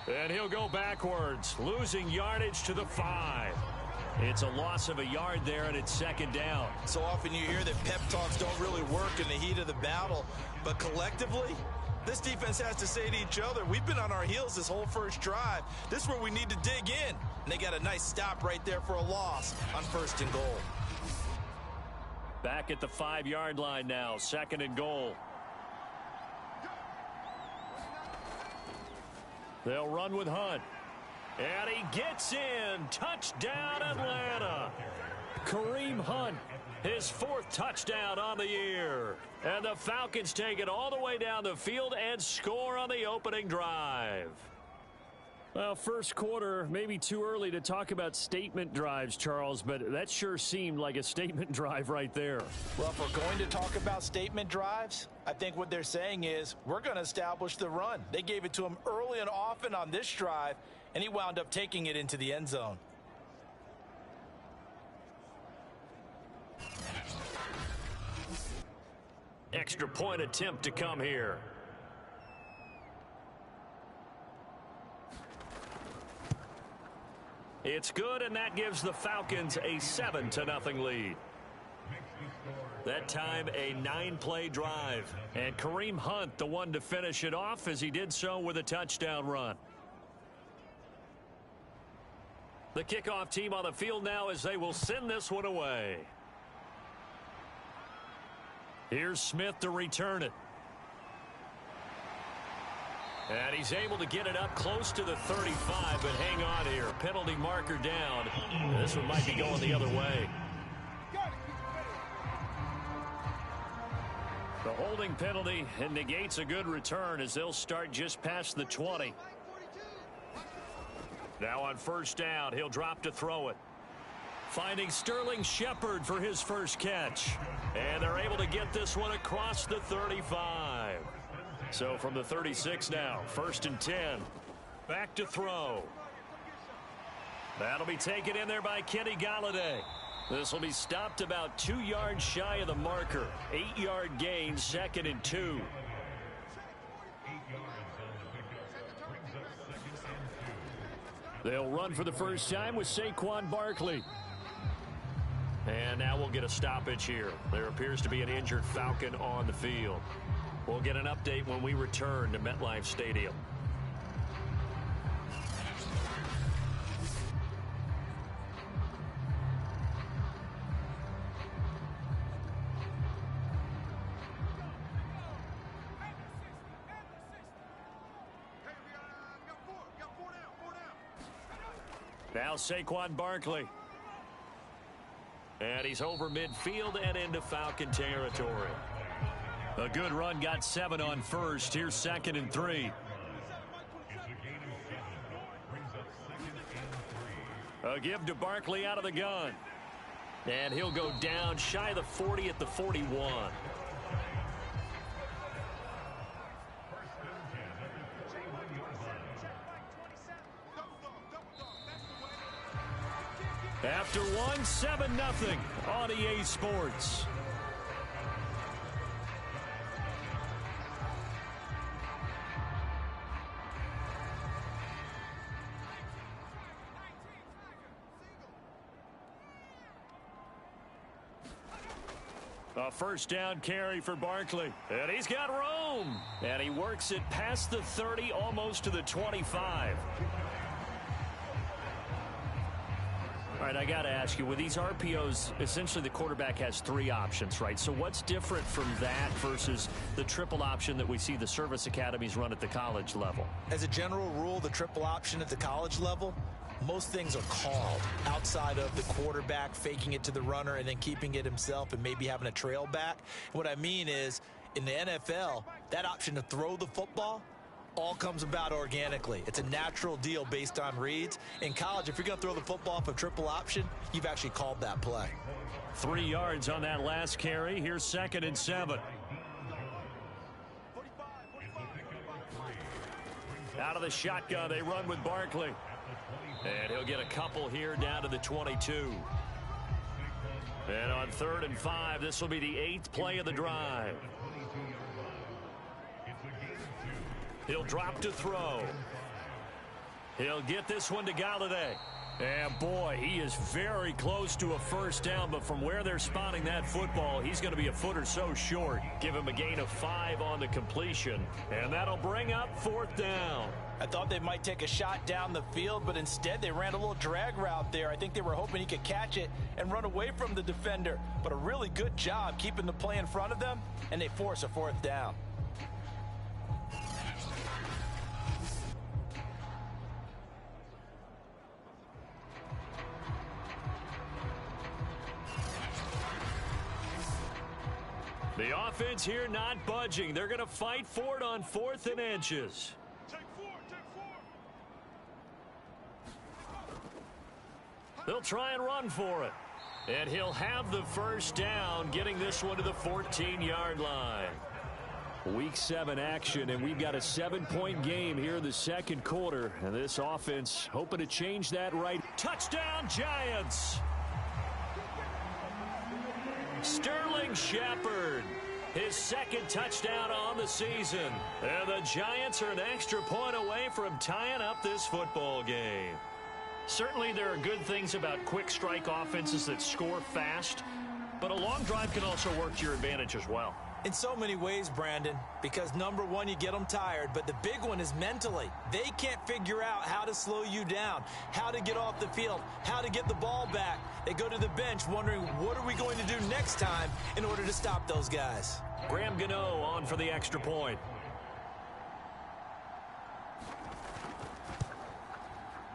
And he'll go backwards, losing yardage to the 5. It's a loss of a yard there, and it's second down. So often you hear that pep talks don't really work in the heat of the battle, but collectively, this defense has to say to each other, we've been on our heels this whole first drive. This is where we need to dig in. And they got a nice stop right there for a loss on 1st and goal. Back at the 5-yard line now, 2nd and goal. They'll run with Hunt. And he gets in. Touchdown, Atlanta. Kareem Hunt, his 4th touchdown on the year. And the Falcons take it all the way down the field and score on the opening drive. Well, first quarter, maybe too early to talk about statement drives, Charles, but that sure seemed like a statement drive right there. Well, if we're going to talk about statement drives, I think what they're saying is we're going to establish the run. They gave it to him early and often on this drive, and he wound up taking it into the end zone. Extra point attempt to come here. It's good, and that gives the Falcons a 7-0 lead. That time, a 9-play drive. And Kareem Hunt, the one to finish it off, as he did so with a touchdown run. The kickoff team on the field now as they will send this one away. Here's Smith to return it. And he's able to get it up close to the 35, but hang on here. Penalty marker down. This one might be going the other way. The holding penalty and negates a good return as they'll start just past the 20. Now on 1st down, he'll drop to throw it. Finding Sterling Shepard for his first catch. And they're able to get this one across the 35. So from the 36 now, 1st and 10. Back to throw. That'll be taken in there by Kenny Golladay. This will be stopped about 2 yards shy of the marker. 8-yard gain, 2nd and 2. They'll run for the first time with Saquon Barkley. And now we'll get a stoppage here. There appears to be an injured Falcon on the field. We'll get an update when we return to MetLife Stadium. Now Saquon Barkley. And he's over midfield and into Falcon territory. A good run, got 7 on 1st. Here's 2nd and 3. A give to Barkley out of the gun. And he'll go down shy of the 40 at the 41. After one, 7-0 on EA Sports. A 1st down carry for Barkley. And he's got room. And he works it past the 30, almost to the 25. All right, I got to ask you, with these RPOs, essentially the quarterback has 3 options, right? So what's different from that versus the triple option that we see the service academies run at the college level? As a general rule, the triple option at the college level, most things are called outside of the quarterback faking it to the runner and then keeping it himself and maybe having a trail back. What I mean is, in the NFL, that option to throw the football all comes about organically. It's a natural deal based on reads. In college, if you're going to throw the football off a triple option, you've actually called that play. 3 yards on that last carry. Here's 2nd and 7. Out of the shotgun, they run with Barkley. And he'll get a couple here down to the 22. And on 3rd and 5, this will be the 8th play of the drive. He'll drop to throw. He'll get this one to Galladay. And boy, he is very close to a first down, but from where they're spotting that football, he's going to be a foot or so short. Give him a gain of 5 on the completion, and that'll bring up 4th down. I thought they might take a shot down the field, but instead they ran a little drag route there. I think they were hoping he could catch it and run away from the defender, but a really good job keeping the play in front of them, and they force a 4th down. The offense here not budging. They're going to fight for it on 4th and inches. They'll try and run for it. And he'll have the first down, getting this one to the 14-yard line. Week 7 action, and we've got a 7-point game here in the second quarter. And this offense hoping to change that right. Touchdown, Giants! Sterling Shepard, his 2nd touchdown on the season. And the Giants are an extra point away from tying up this football game. Certainly there are good things about quick strike offenses that score fast, but a long drive can also work to your advantage as well. In so many ways, Brandon, because number one, you get them tired, but the big one is mentally. They can't figure out how to slow you down, how to get off the field, how to get the ball back. They go to the bench wondering, what are we going to do next time in order to stop those guys? Graham Gano on for the extra point.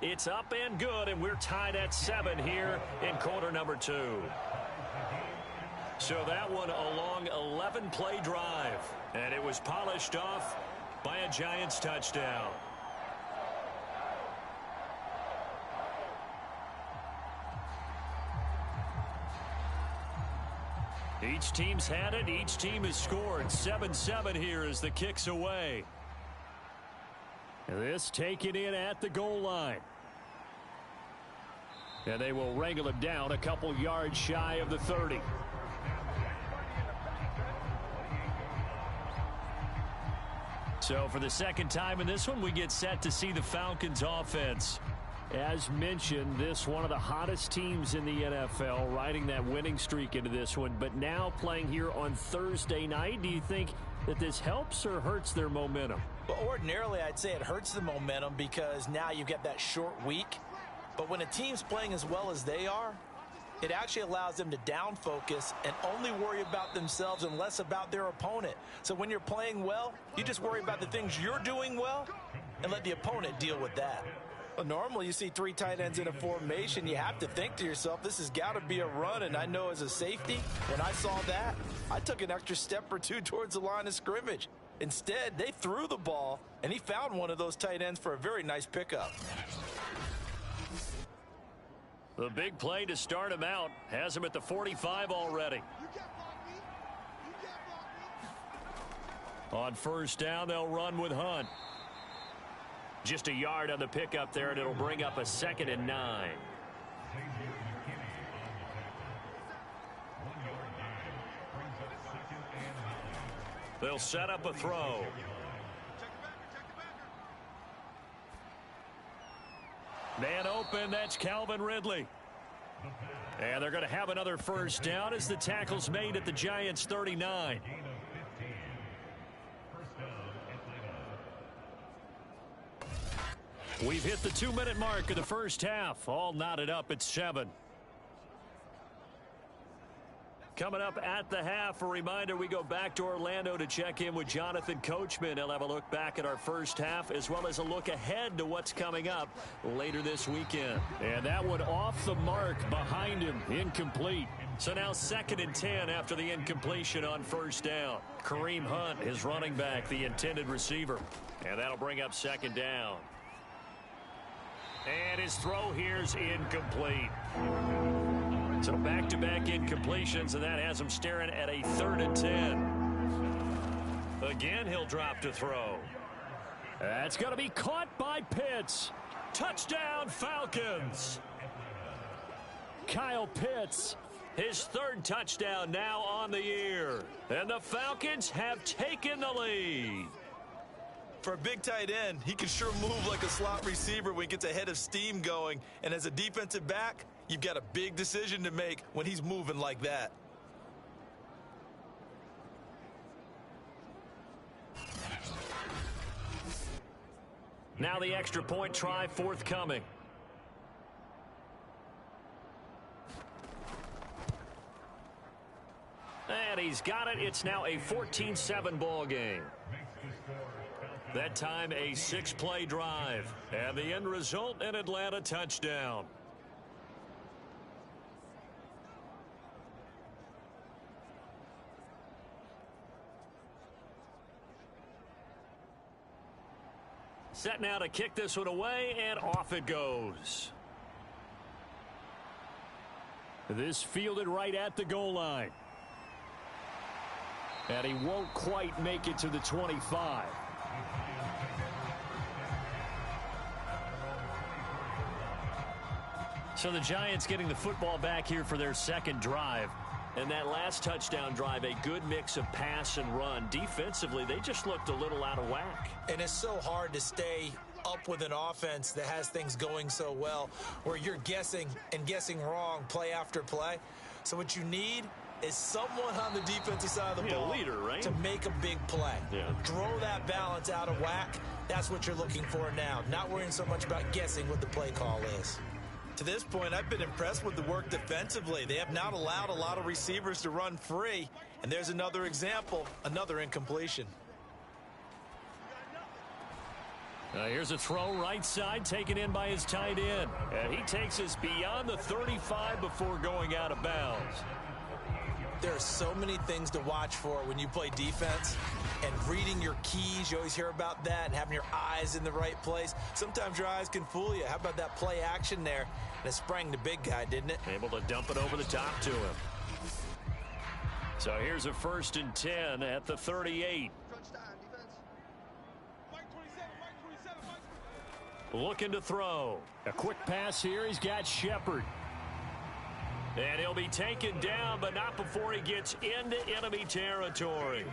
It's up and good, and we're tied at 7 here in quarter number 2. So that one a long 11-play drive, and it was polished off by a Giants touchdown. Each team's had it. Each team has scored. 7-7 here as the kick's away. This taken in at the goal line. And they will wrangle him down a couple yards shy of the 30. So for the second time in this one, we get set to see the Falcons offense. As mentioned, this one of the hottest teams in the NFL, riding that winning streak into this one, but now playing here on Thursday night. Do you think that this helps or hurts their momentum? Well, ordinarily, I'd say it hurts the momentum because now you get that short week. But when a team's playing as well as they are, it actually allows them to down focus and only worry about themselves and less about their opponent. So when you're playing well, you just worry about the things you're doing well and let the opponent deal with that. Well, normally you see 3 tight ends in a formation. You have to think to yourself, this has got to be a run. And I know as a safety, when I saw that, I took an extra step or 2 towards the line of scrimmage. Instead, they threw the ball, and he found one of those tight ends for a very nice pickup. The big play to start him out has him at the 45 already. On first down, they'll run with Hunt. Just a yard on the pickup there, and it'll bring up a 2nd and 9. They'll set up a throw. Man open, that's Calvin Ridley. And they're going to have another first down as the tackle's made at the Giants' 39. We've hit the 2-minute mark of the first half. All knotted up at 7. Coming up at the half, a reminder, we go back to Orlando to check in with Jonathan Coachman. He'll have a look back at our first half as well as a look ahead to what's coming up later this weekend. And that one off the mark behind him, incomplete. So now 2nd and 10 after the incompletion on first down. Kareem Hunt is running back, the intended receiver. And that'll bring up 2nd down. And his throw here's incomplete. So back-to-back incompletions, and that has him staring at a 3rd and 10. Again, he'll drop to throw. That's going to be caught by Pitts. Touchdown, Falcons. Kyle Pitts. His 3rd touchdown now on the year. And the Falcons have taken the lead. For a big tight end, he can sure move like a slot receiver when he gets a head of steam going. And as a defensive back, you've got a big decision to make when he's moving like that. Now the extra point try forthcoming. And he's got it. It's now a 14-7 ball game. That time a 6-play drive. And the end result, an Atlanta touchdown. Set now to kick this one away, and off it goes. This fielded right at the goal line. And he won't quite make it to the 25. So the Giants getting the football back here for their 2nd drive. And that last touchdown drive, a good mix of pass and run. Defensively, they just looked a little out of whack. And it's so hard to stay up with an offense that has things going so well, where you're guessing and guessing wrong play after play. So what you need is someone on the defensive side of the ball, a leader, right? To make a big play. Yeah. Throw that balance out of whack. That's what you're looking for now. Not worrying so much about guessing what the play call is. To this point, I've been impressed with the work defensively. They have not allowed a lot of receivers to run free. And there's another example, another incompletion. Here's a throw right side taken in by his tight end. And he takes us beyond the 35 before going out of bounds. There are so many things to watch for when you play defense. And reading your keys, you always hear about that, and having your eyes in the right place. Sometimes your eyes can fool you. How about that play action there? And it sprang the big guy, didn't it? Able to dump it over the top to him. So here's a 1st and 10 at the 38. Looking to throw. A quick pass here. He's got Shepard. And he'll be taken down, but not before he gets into enemy territory.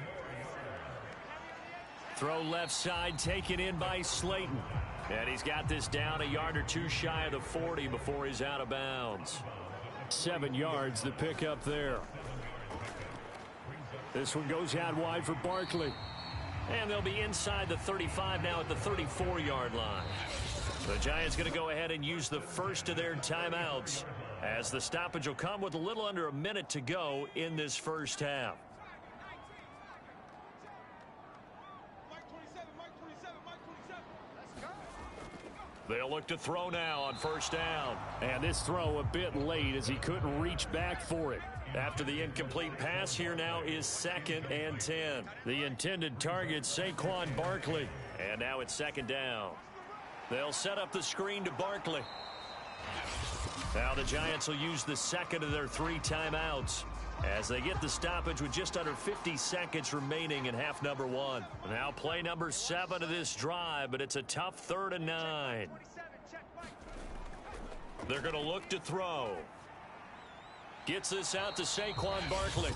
Throw left side taken in by Slayton. And he's got this down a yard or two shy of the 40 before he's out of bounds. 7 yards the pickup there. This one goes out wide for Barkley. And they'll be inside the 35 now at the 34-yard line. The Giants going to go ahead and use the first of their timeouts, as the stoppage will come with a little under a minute to go in this first half. They'll look to throw now on first down. And this throw a bit late as he couldn't reach back for it. After the incomplete pass, here now is 2nd and 10. The intended target, Saquon Barkley. And now it's 2nd down. They'll set up the screen to Barkley. Now the Giants will use the 2nd of their 3 timeouts as they get the stoppage with just under 50 seconds remaining in half number 1. Now play number 7 of this drive, but it's a tough 3rd and 9. They're going to look to throw. Gets this out to Saquon Barkley.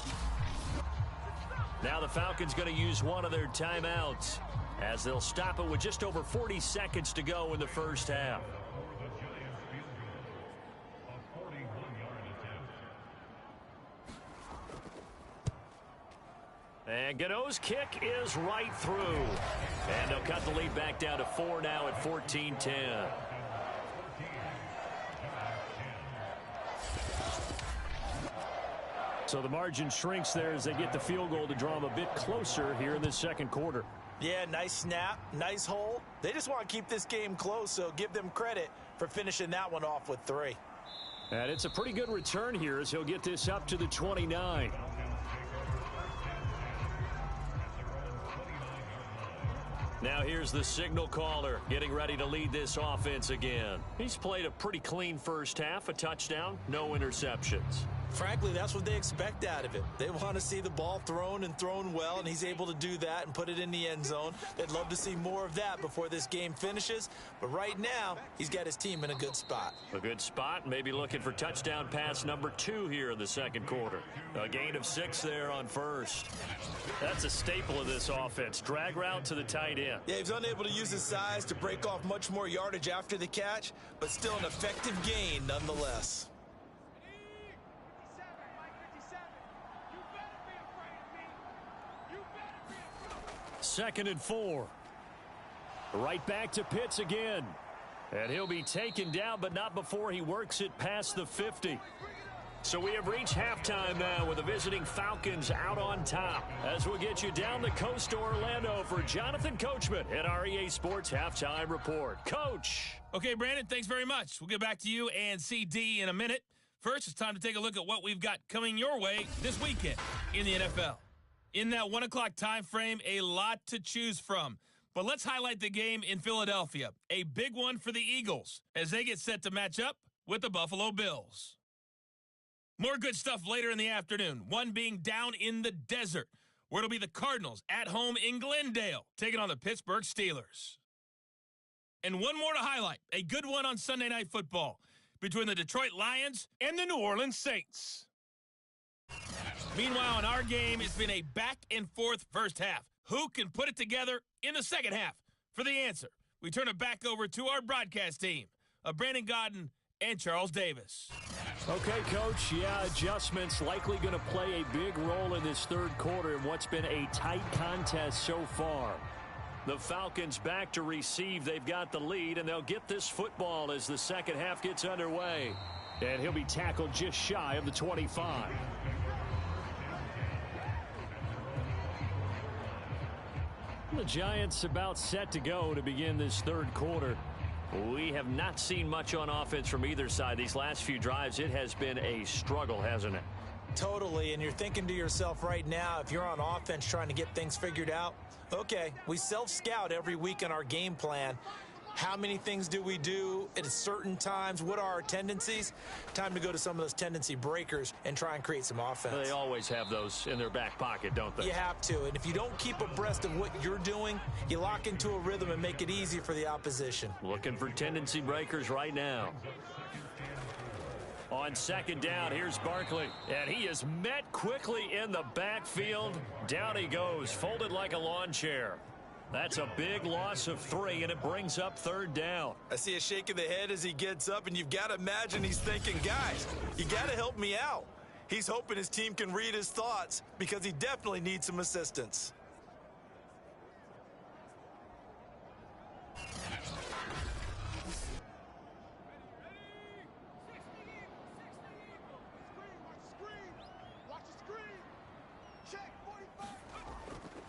Now the Falcons going to use one of their timeouts as they'll stop it with just over 40 seconds to go in the first half. And Gano's kick is right through. And they'll cut the lead back down to 4 now at 14-10. So the margin shrinks there as they get the field goal to draw them a bit closer here in this second quarter. Yeah, nice snap, nice hole. They just want to keep this game close, so give them credit for finishing that one off with 3. And it's a pretty good return here as he'll get this up to the 29. Now here's the signal caller getting ready to lead this offense again. He's played a pretty clean first half, a touchdown, no interceptions. Frankly, that's what they expect out of it. They want to see the ball thrown and thrown well, and he's able to do that and put it in the end zone. They'd love to see more of that before this game finishes. But right now, he's got his team in a good spot. A good spot, maybe looking for touchdown pass number 2 here in the second quarter. A gain of 6 there on first. That's a staple of this offense. Drag route to the tight end. Yeah, he's unable to use his size to break off much more yardage after the catch, but still an effective gain nonetheless. Second and 4. Right back to Pitts again. And he'll be taken down, but not before he works it past the 50. So we have reached halftime now with the visiting Falcons out on top. As we'll get you down the coast to Orlando for Jonathan Coachman at our EA Sports Halftime Report. Coach. Okay, Brandon, thanks very much. We'll get back to you and CD in a minute. First, it's time to take a look at what we've got coming your way this weekend in the NFL. In that 1 o'clock time frame, a lot to choose from. But let's highlight the game in Philadelphia. A big one for the Eagles as they get set to match up with the Buffalo Bills. More good stuff later in the afternoon. One being down in the desert, where it'll be the Cardinals at home in Glendale, taking on the Pittsburgh Steelers. And one more to highlight, a good one on Sunday Night Football between the Detroit Lions and the New Orleans Saints. Meanwhile, in our game, it's been a back-and-forth first half. Who can put it together in the second half? For the answer, we turn it back over to our broadcast team of Brandon Gaudin and Charles Davis. Okay, Coach, yeah, adjustments likely going to play a big role in this third quarter in what's been a tight contest so far. The Falcons back to receive. They've got the lead, and they'll get this football as the second half gets underway. And he'll be tackled just shy of the 25. The Giants about set to go to begin this third quarter. We have not seen much on offense from either side. These last few drives, it has been a struggle, hasn't it? Totally, and you're thinking to yourself right now, if you're on offense trying to get things figured out, okay, we self-scout every week in our game plan. How many things do we do at certain times? What are our tendencies? Time to go to some of those tendency breakers and try and create some offense. They always have those in their back pocket, don't they? You have to, and if you don't keep abreast of what you're doing, you lock into a rhythm and make it easy for the opposition. Looking for tendency breakers right now. On second down, here's Barkley, and he is met quickly in the backfield. Down he goes, folded like a lawn chair. That's a big loss of 3, and it brings up third down. I see a shake of the head as he gets up, and you've got to imagine he's thinking, guys, you got to help me out. He's hoping his team can read his thoughts because he definitely needs some assistance.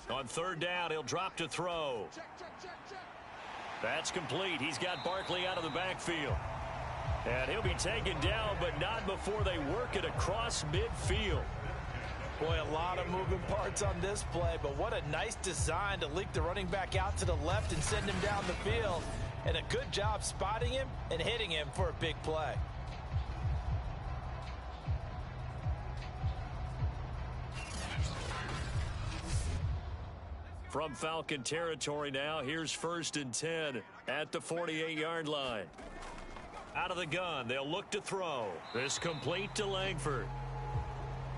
On third down, he'll drop to throw. That's complete. He's got Barkley out of the backfield. And he'll be taken down, but not before they work it across midfield. Boy, a lot of moving parts on this play, but what a nice design to leak the running back out to the left and send him down the field. And a good job spotting him and hitting him for a big play. From Falcon territory now, here's 1st and 10 at the 48-yard line. Out of the gun, they'll look to throw. This complete to Langford.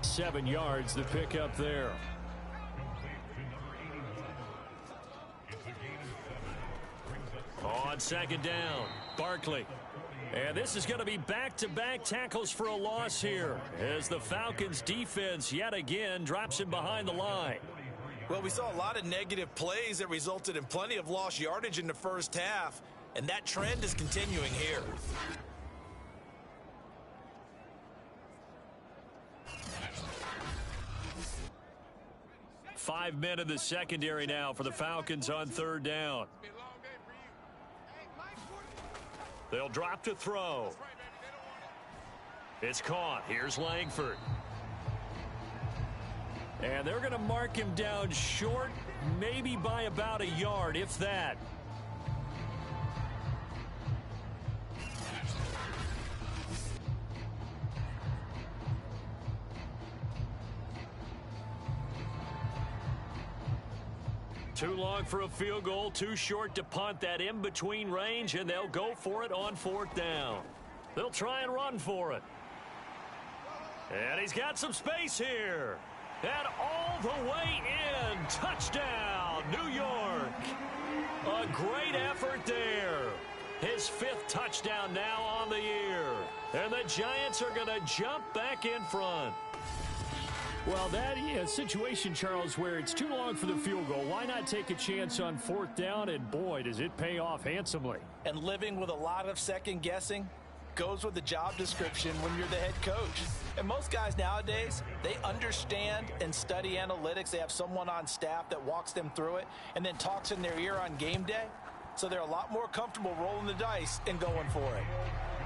7 yards the pickup there. On second down, Barkley. And this is going to be back-to-back tackles for a loss here as the Falcons defense yet again drops him behind the line. Well, we saw a lot of negative plays that resulted in plenty of lost yardage in the first half, and that trend is continuing here. 5 men in the secondary now for the Falcons on third down. They'll drop to throw. It's caught. Here's Langford. And they're going to mark him down short, maybe by about a yard, if that. Too long for a field goal, too short to punt. That in-between range, and they'll go for it on fourth down. They'll try and run for it. And he's got some space here. And all the way in. Touchdown, New York. A great effort there. His 5th touchdown now on the year. And the Giants are going to jump back in front. Well, that situation, Charles, where it's too long for the field goal. Why not take a chance on fourth down? And, boy, does it pay off handsomely. And living with a lot of second guessing goes with the job description when you're the head coach. And most guys nowadays, they understand and study analytics. They have someone on staff that walks them through it and then talks in their ear on game day. So they're a lot more comfortable rolling the dice and going for it.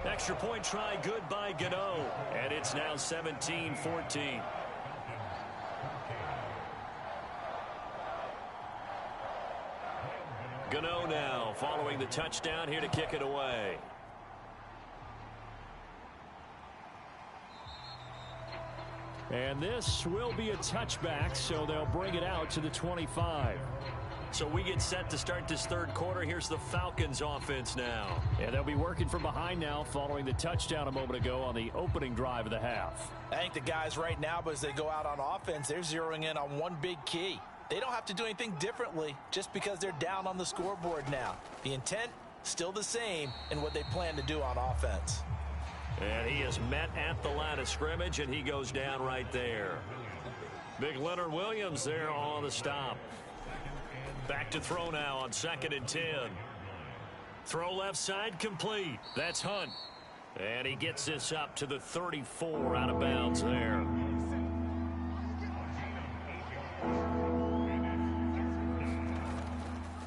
Extra point try good by Gano. And it's now 17-14. Gano now following the touchdown here to kick it away. And this will be a touchback, so they'll bring it out to the 25. So we get set to start this third quarter. Here's the Falcons offense now. And they'll be working from behind now following the touchdown a moment ago on the opening drive of the half. I think the guys right now, but as they go out on offense, they're zeroing in on one big key. They don't have to do anything differently just because they're down on the scoreboard now. The intent, still the same in what they plan to do on offense. And he is met at the line of scrimmage, and he goes down right there. Big Leonard Williams there on the stop. Back to throw now on 2nd and 10. Throw left side complete. That's Hunt. And he gets this up to the 34 out of bounds there.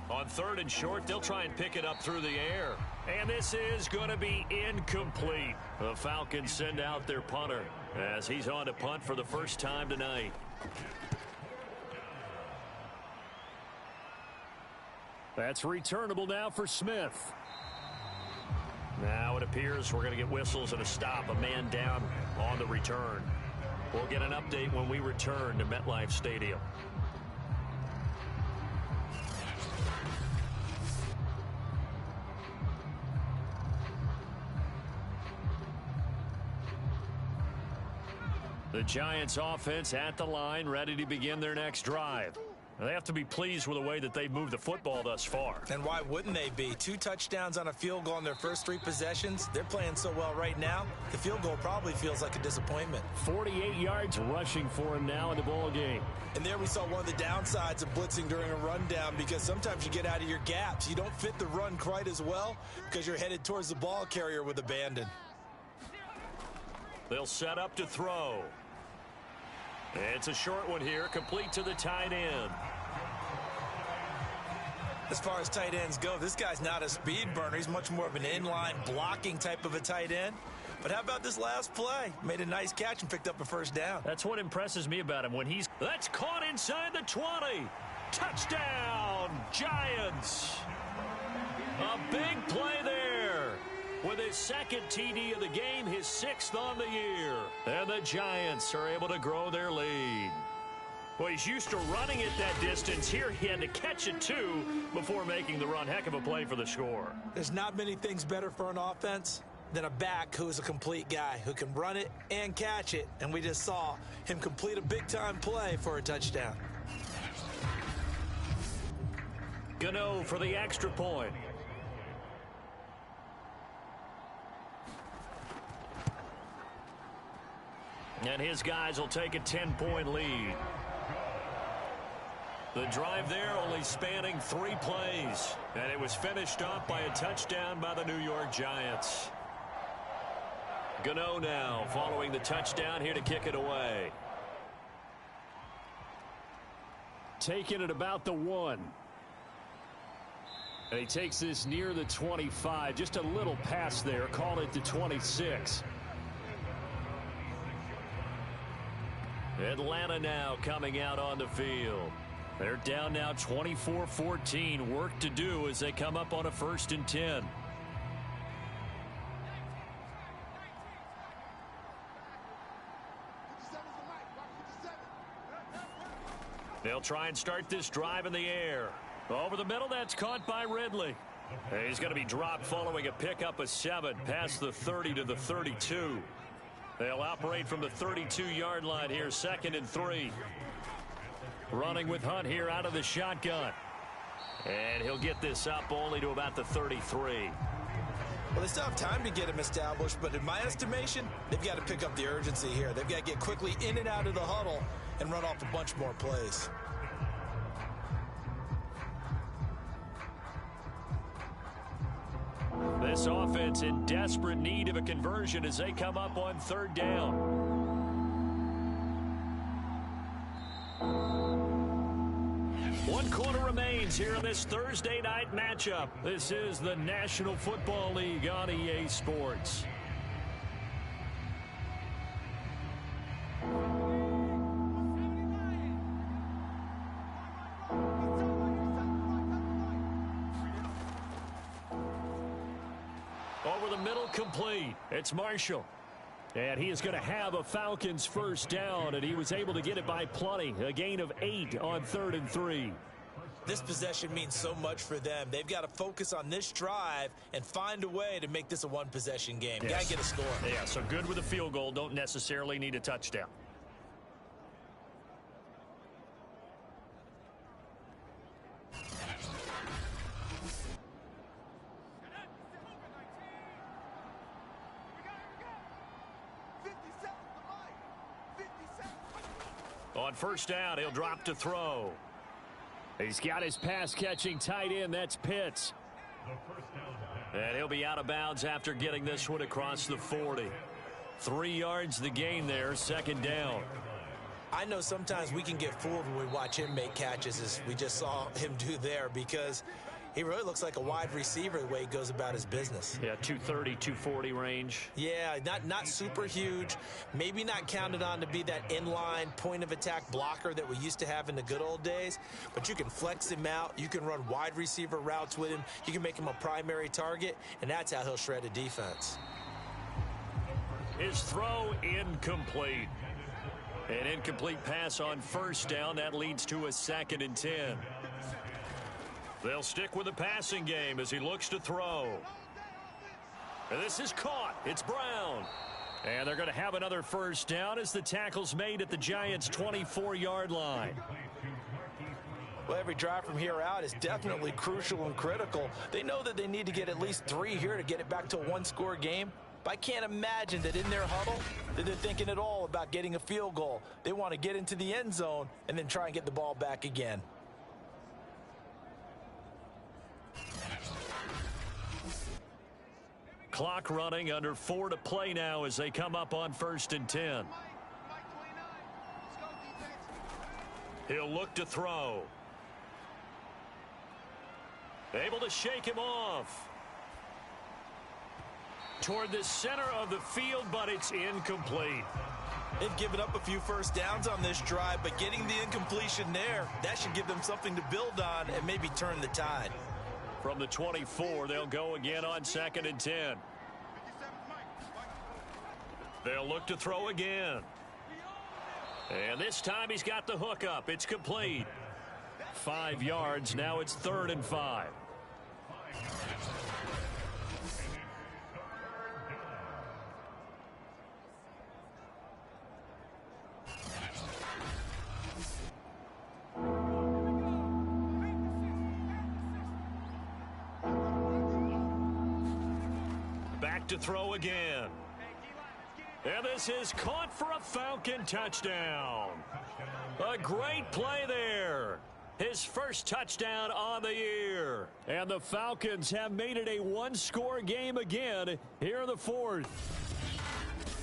On 3rd and short, they'll try and pick it up through the air. And this is going to be incomplete. The Falcons send out their punter as he's on to punt for the first time tonight. That's returnable now for Smith. Now it appears we're going to get whistles and a stop. A man down on the return. We'll get an update when we return to MetLife Stadium. The Giants offense at the line, ready to begin their next drive. They have to be pleased with the way that they've moved the football thus far. And why wouldn't they be? 2 touchdowns on a field goal in their first 3 possessions. They're playing so well right now, the field goal probably feels like a disappointment. 48 yards rushing for him now in the ball game. And there we saw one of the downsides of blitzing during a rundown, because sometimes you get out of your gaps. You don't fit the run quite as well because you're headed towards the ball carrier with abandon. They'll set up to throw. It's a short one here, complete to the tight end. As far as tight ends go, this guy's not a speed burner. He's much more of an inline blocking type of a tight end. But how about this last play? Made a nice catch and picked up a first down. That's what impresses me about him. That's caught inside the 20. Touchdown, Giants. A big play there. With his 2nd TD of the game, his 6th on the year. And the Giants are able to grow their lead. Well, he's used to running it that distance. Here he had to catch it, too, before making the run. Heck of a play for the score. There's not many things better for an offense than a back who is a complete guy, who can run it and catch it. And we just saw him complete a big-time play for a touchdown. Gano for the extra point. And his guys will take a 10-point lead. The drive there only spanning 3 plays. And it was finished off by a touchdown by the New York Giants. Gano now following the touchdown here to kick it away. taken at about the 1. And he takes this near the 25. Just a little pass there. Call it the 26. Atlanta now coming out on the field. They're down now 24-14. Work to do as they come up on a 1st and 10. They'll try and start this drive in the air. Over the middle, that's caught by Ridley. He's going to be dropped following a pickup of 7 past the 30 to the 32. They'll operate from the 32-yard line here, 2nd and 3. Running with Hunt here out of the shotgun. And he'll get this up only to about the 33. Well, they still have time to get him established, but in my estimation, they've got to pick up the urgency here. They've got to get quickly in and out of the huddle and run off a bunch more plays. This offense in desperate need of a conversion as they come up on 3rd down. One quarter remains here in this Thursday night matchup. This is the National Football League on EA Sports. Over the middle, complete. It's Marshall. And he is going to have a Falcons 1st down, and he was able to get it by plenty. A gain of 8 on 3rd and 3. This possession means so much for them. They've got to focus on this drive and find a way to make this a one-possession game. Yes. Got to get a score. Yeah, so good with a field goal. Don't necessarily need a touchdown. On 1st down, he'll drop to throw. He's got his pass-catching tight end. That's Pitts. And he'll be out of bounds after getting this one across the 40. 3 yards the gain there, 2nd down. I know sometimes we can get fooled when we watch him make catches, as we just saw him do there, because he really looks like a wide receiver the way he goes about his business. Yeah, 230, 240 range. Yeah, not super huge. Maybe not counted on to be that inline point-of-attack blocker that we used to have in the good old days. But you can flex him out. You can run wide receiver routes with him. You can make him a primary target, and that's how he'll shred a defense. His throw incomplete. An incomplete pass on 1st down. That leads to a 2nd and 10. They'll stick with the passing game as he looks to throw. And this is caught. It's Brown. And they're going to have another 1st down as the tackle's made at the Giants' 24-yard line. Well, every drive from here out is definitely crucial and critical. They know that they need to get at least 3 here to get it back to a one-score game. But I can't imagine that in their huddle that they're thinking at all about getting a field goal. They want to get into the end zone and then try and get the ball back again. Clock running, under 4 to play now as they come up on 1st and 10. He'll look to throw. Able to shake him off. Toward the center of the field, but it's incomplete. They've given up a few 1st downs on this drive, but getting the incompletion there, that should give them something to build on and maybe turn the tide. From the 24, they'll go again on 2nd and 10. They'll look to throw again. And this time he's got the hook up. It's complete. 5 yards. Now it's 3rd and 5. Back to throw again. And this is caught for a Falcon touchdown. A great play there. His 1st touchdown on the year. And the Falcons have made it a one-score game again here in the 4th.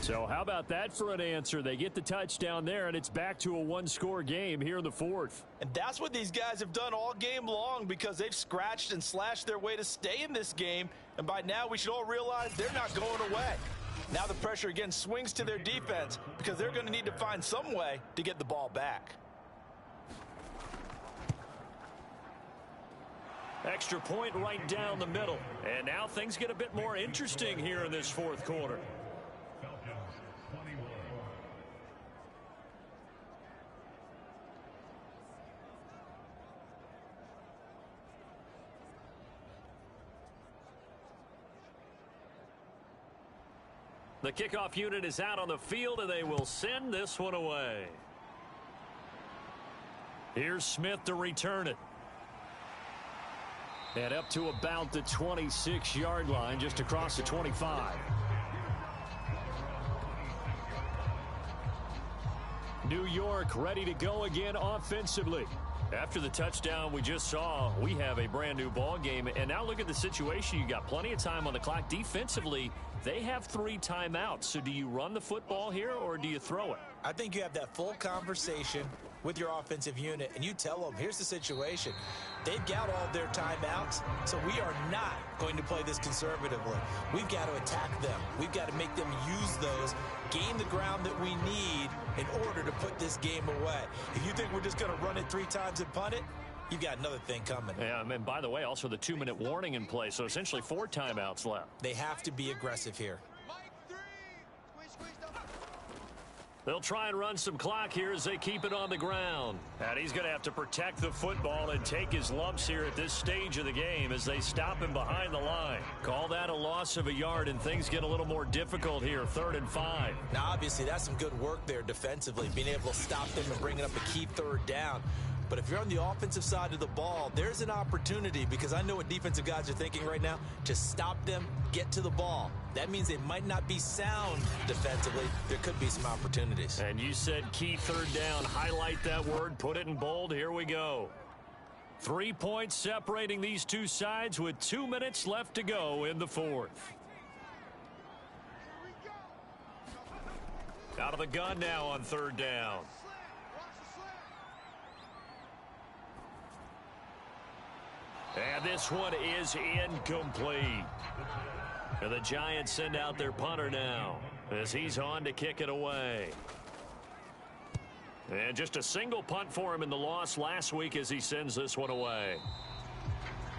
So how about that for an answer? They get the touchdown there, and it's back to a one-score game here in the fourth. And that's what these guys have done all game long because they've scratched and slashed their way to stay in this game. And by now, we should all realize they're not going away. Now the pressure again swings to their defense because they're going to need to find some way to get the ball back. Extra point right down the middle. And now things get a bit more interesting here in this fourth quarter. The kickoff unit is out on the field, and they will send this one away. Here's Smith to return it. And up to about the 26-yard line, just across the 25. New York ready to go again offensively. After the touchdown we just saw, we have a brand new ball game. And now look at the situation. You got plenty of time on the clock. Defensively, they have 3 timeouts. So do you run the football here or do you throw it? I think you have that full conversation with your offensive unit, and you tell them, here's the situation. They've got all their timeouts, so we are not going to play this conservatively. We've got to attack them. We've got to make them use those, gain the ground that we need in order to put this game away. If you think we're just going to run it 3 times and punt it, you've got another thing coming. Yeah, and by the way, also the 2-minute warning in play, so essentially 4 timeouts left. They have to be aggressive here. They'll try and run some clock here as they keep it on the ground. And he's going to have to protect the football and take his lumps here at this stage of the game as they stop him behind the line. Call that a loss of a yard, and things get a little more difficult here, 3rd and 5. Now, obviously, that's some good work there defensively, being able to stop them and bringing up a key 3rd down. But if you're on the offensive side of the ball, there's an opportunity, because I know what defensive guys are thinking right now, to stop them, get to the ball. That means they might not be sound defensively. There could be some opportunities. And you said key 3rd down. Highlight that word. Put it in bold. Here we go. 3 points separating these two sides with 2 minutes left to go in the fourth. Out of the gun now on 3rd down. And this one is incomplete. And the Giants send out their punter now as he's on to kick it away. And just a single punt for him in the loss last week as he sends this one away.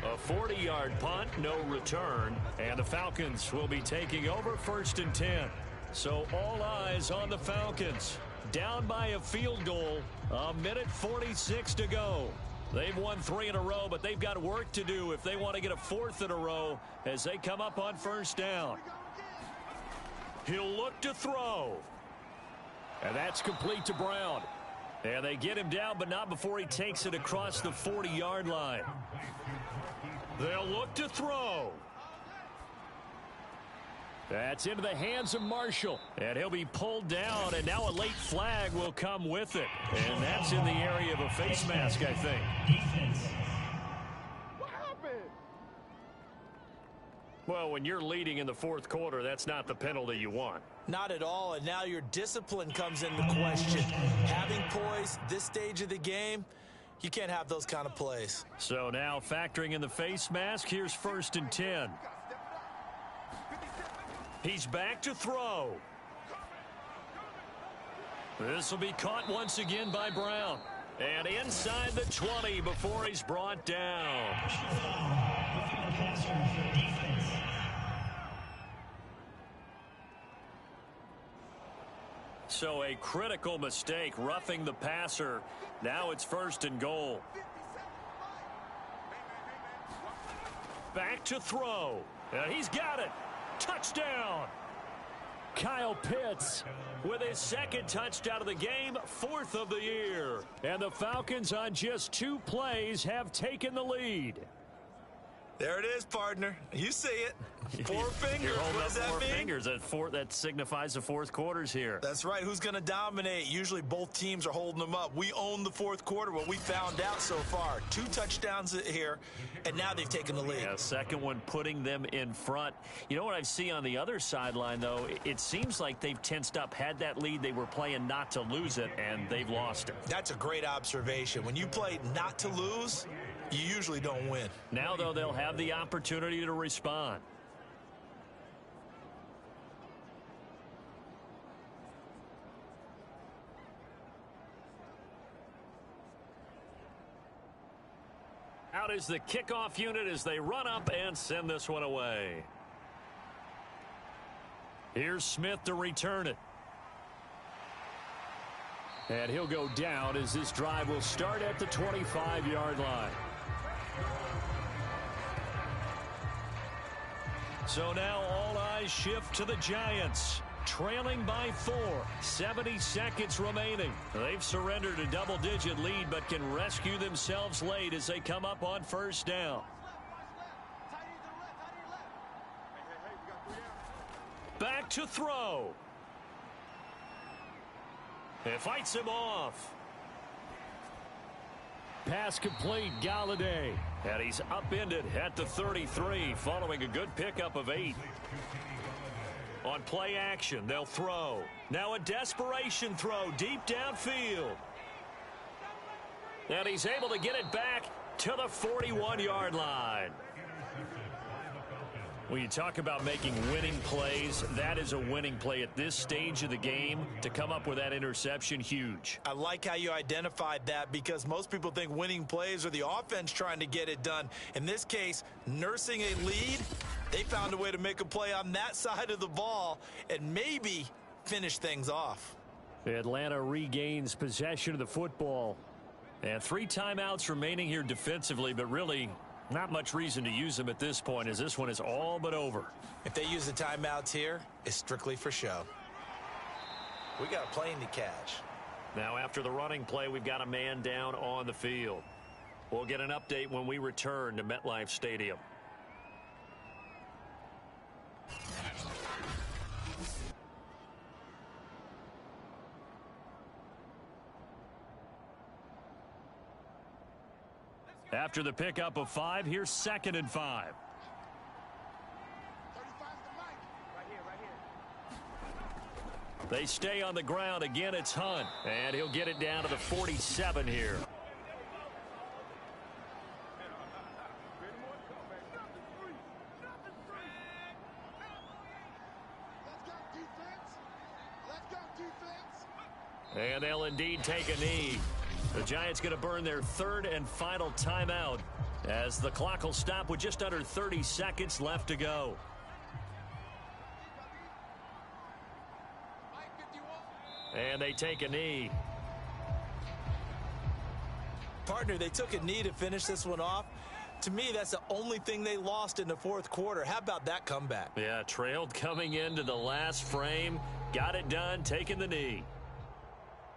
A 40-yard punt, no return. And the Falcons will be taking over 1st and 10. So all eyes on the Falcons. Down by a field goal. 1:46 to go. They've won 3 in a row, but they've got work to do if they want to get a 4th in a row as they come up on 1st down. He'll look to throw. And that's complete to Brown. And they get him down, but not before he takes it across the 40-yard line. They'll look to throw. That's into the hands of Marshall. And he'll be pulled down, and now a late flag will come with it. And that's in the area of a face mask, I think. What happened? Well, when you're leading in the 4th quarter, that's not the penalty you want. Not at all, and now your discipline comes into question. Having poise this stage of the game, you can't have those kind of plays. So now factoring in the face mask, here's 1st and 10. He's back to throw. This will be caught once again by Brown. And inside the 20 before he's brought down. So a critical mistake, roughing the passer. Now it's 1st and goal. Back to throw. And he's got it. Touchdown. Kyle Pitts with his 2nd touchdown of the game, 4th of the year. And the Falcons on just 2 plays have taken the lead. There it is, partner. You see it. 4 fingers. You're holding What up does that 4 mean? fingers. That signifies the fourth quarter's here. That's right. Who's going to dominate? Usually both teams are holding them up. We own the fourth quarter, what we found out so far. 2 touchdowns here, and now they've taken the lead. Yeah, second one putting them in front. You know what I see on the other sideline, though? It seems like they've tensed up. Had that lead, they were playing not to lose it, and they've lost it. That's a great observation. When you play not to lose, you usually don't win. Now, though, they'll have the opportunity to respond. Out is the kickoff unit as they run up and send this one away. Here's Smith to return it. And he'll go down as this drive will start at the 25-yard line. So now all eyes shift to the Giants. Trailing by 4, 70 seconds remaining. They've surrendered a double-digit lead but can rescue themselves late as they come up on first down. Back to throw. It fights him off. Pass complete, Galladay. And he's upended at the 33 following a good pickup of 8. On play action, they'll throw. Now a desperation throw deep downfield. And he's able to get it back to the 41-yard line. When you talk about making winning plays, that is a winning play at this stage of the game. To come up with that interception, huge. I like how you identified that because most people think winning plays are the offense trying to get it done. In this case, nursing a lead, they found a way to make a play on that side of the ball and maybe finish things off. Atlanta regains possession of the football. And 3 timeouts remaining here defensively, but really not much reason to use them at this point as this one is all but over. If they use the timeouts here, it's strictly for show. We got a plane to catch. Now after the running play, we've got a man down on the field. We'll get an update when we return to MetLife Stadium. After the pickup of 5, here's 2nd and 5. They stay on the ground. Again, it's Hunt. And he'll get it down to the 47 here. And they'll indeed take a knee. The Giants going to burn their 3rd and final timeout as the clock will stop with just under 30 seconds left to go. And they take a knee. Partner, they took a knee to finish this one off. To me, that's the only thing they lost in the fourth quarter. How about that comeback? Yeah, trailed coming into the last frame. Got it done, taking the knee.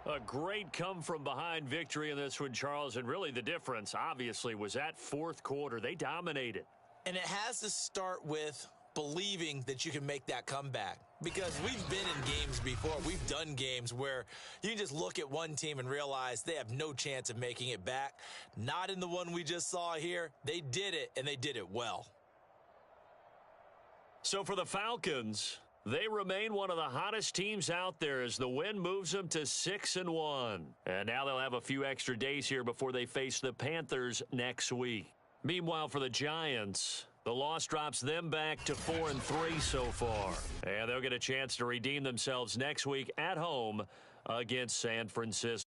A great come-from-behind victory in this one, Charles, and really the difference, obviously, was that fourth quarter. They dominated. And it has to start with believing that you can make that comeback. Because we've been in games before. We've done games where you can just look at one team and realize they have no chance of making it back. Not in the one we just saw here. They did it, and they did it well. So for the Falcons, they remain one of the hottest teams out there as the win moves them to 6-1. And now they'll have a few extra days here before they face the Panthers next week. Meanwhile, for the Giants, the loss drops them back to 4-3 so far. And they'll get a chance to redeem themselves next week at home against San Francisco.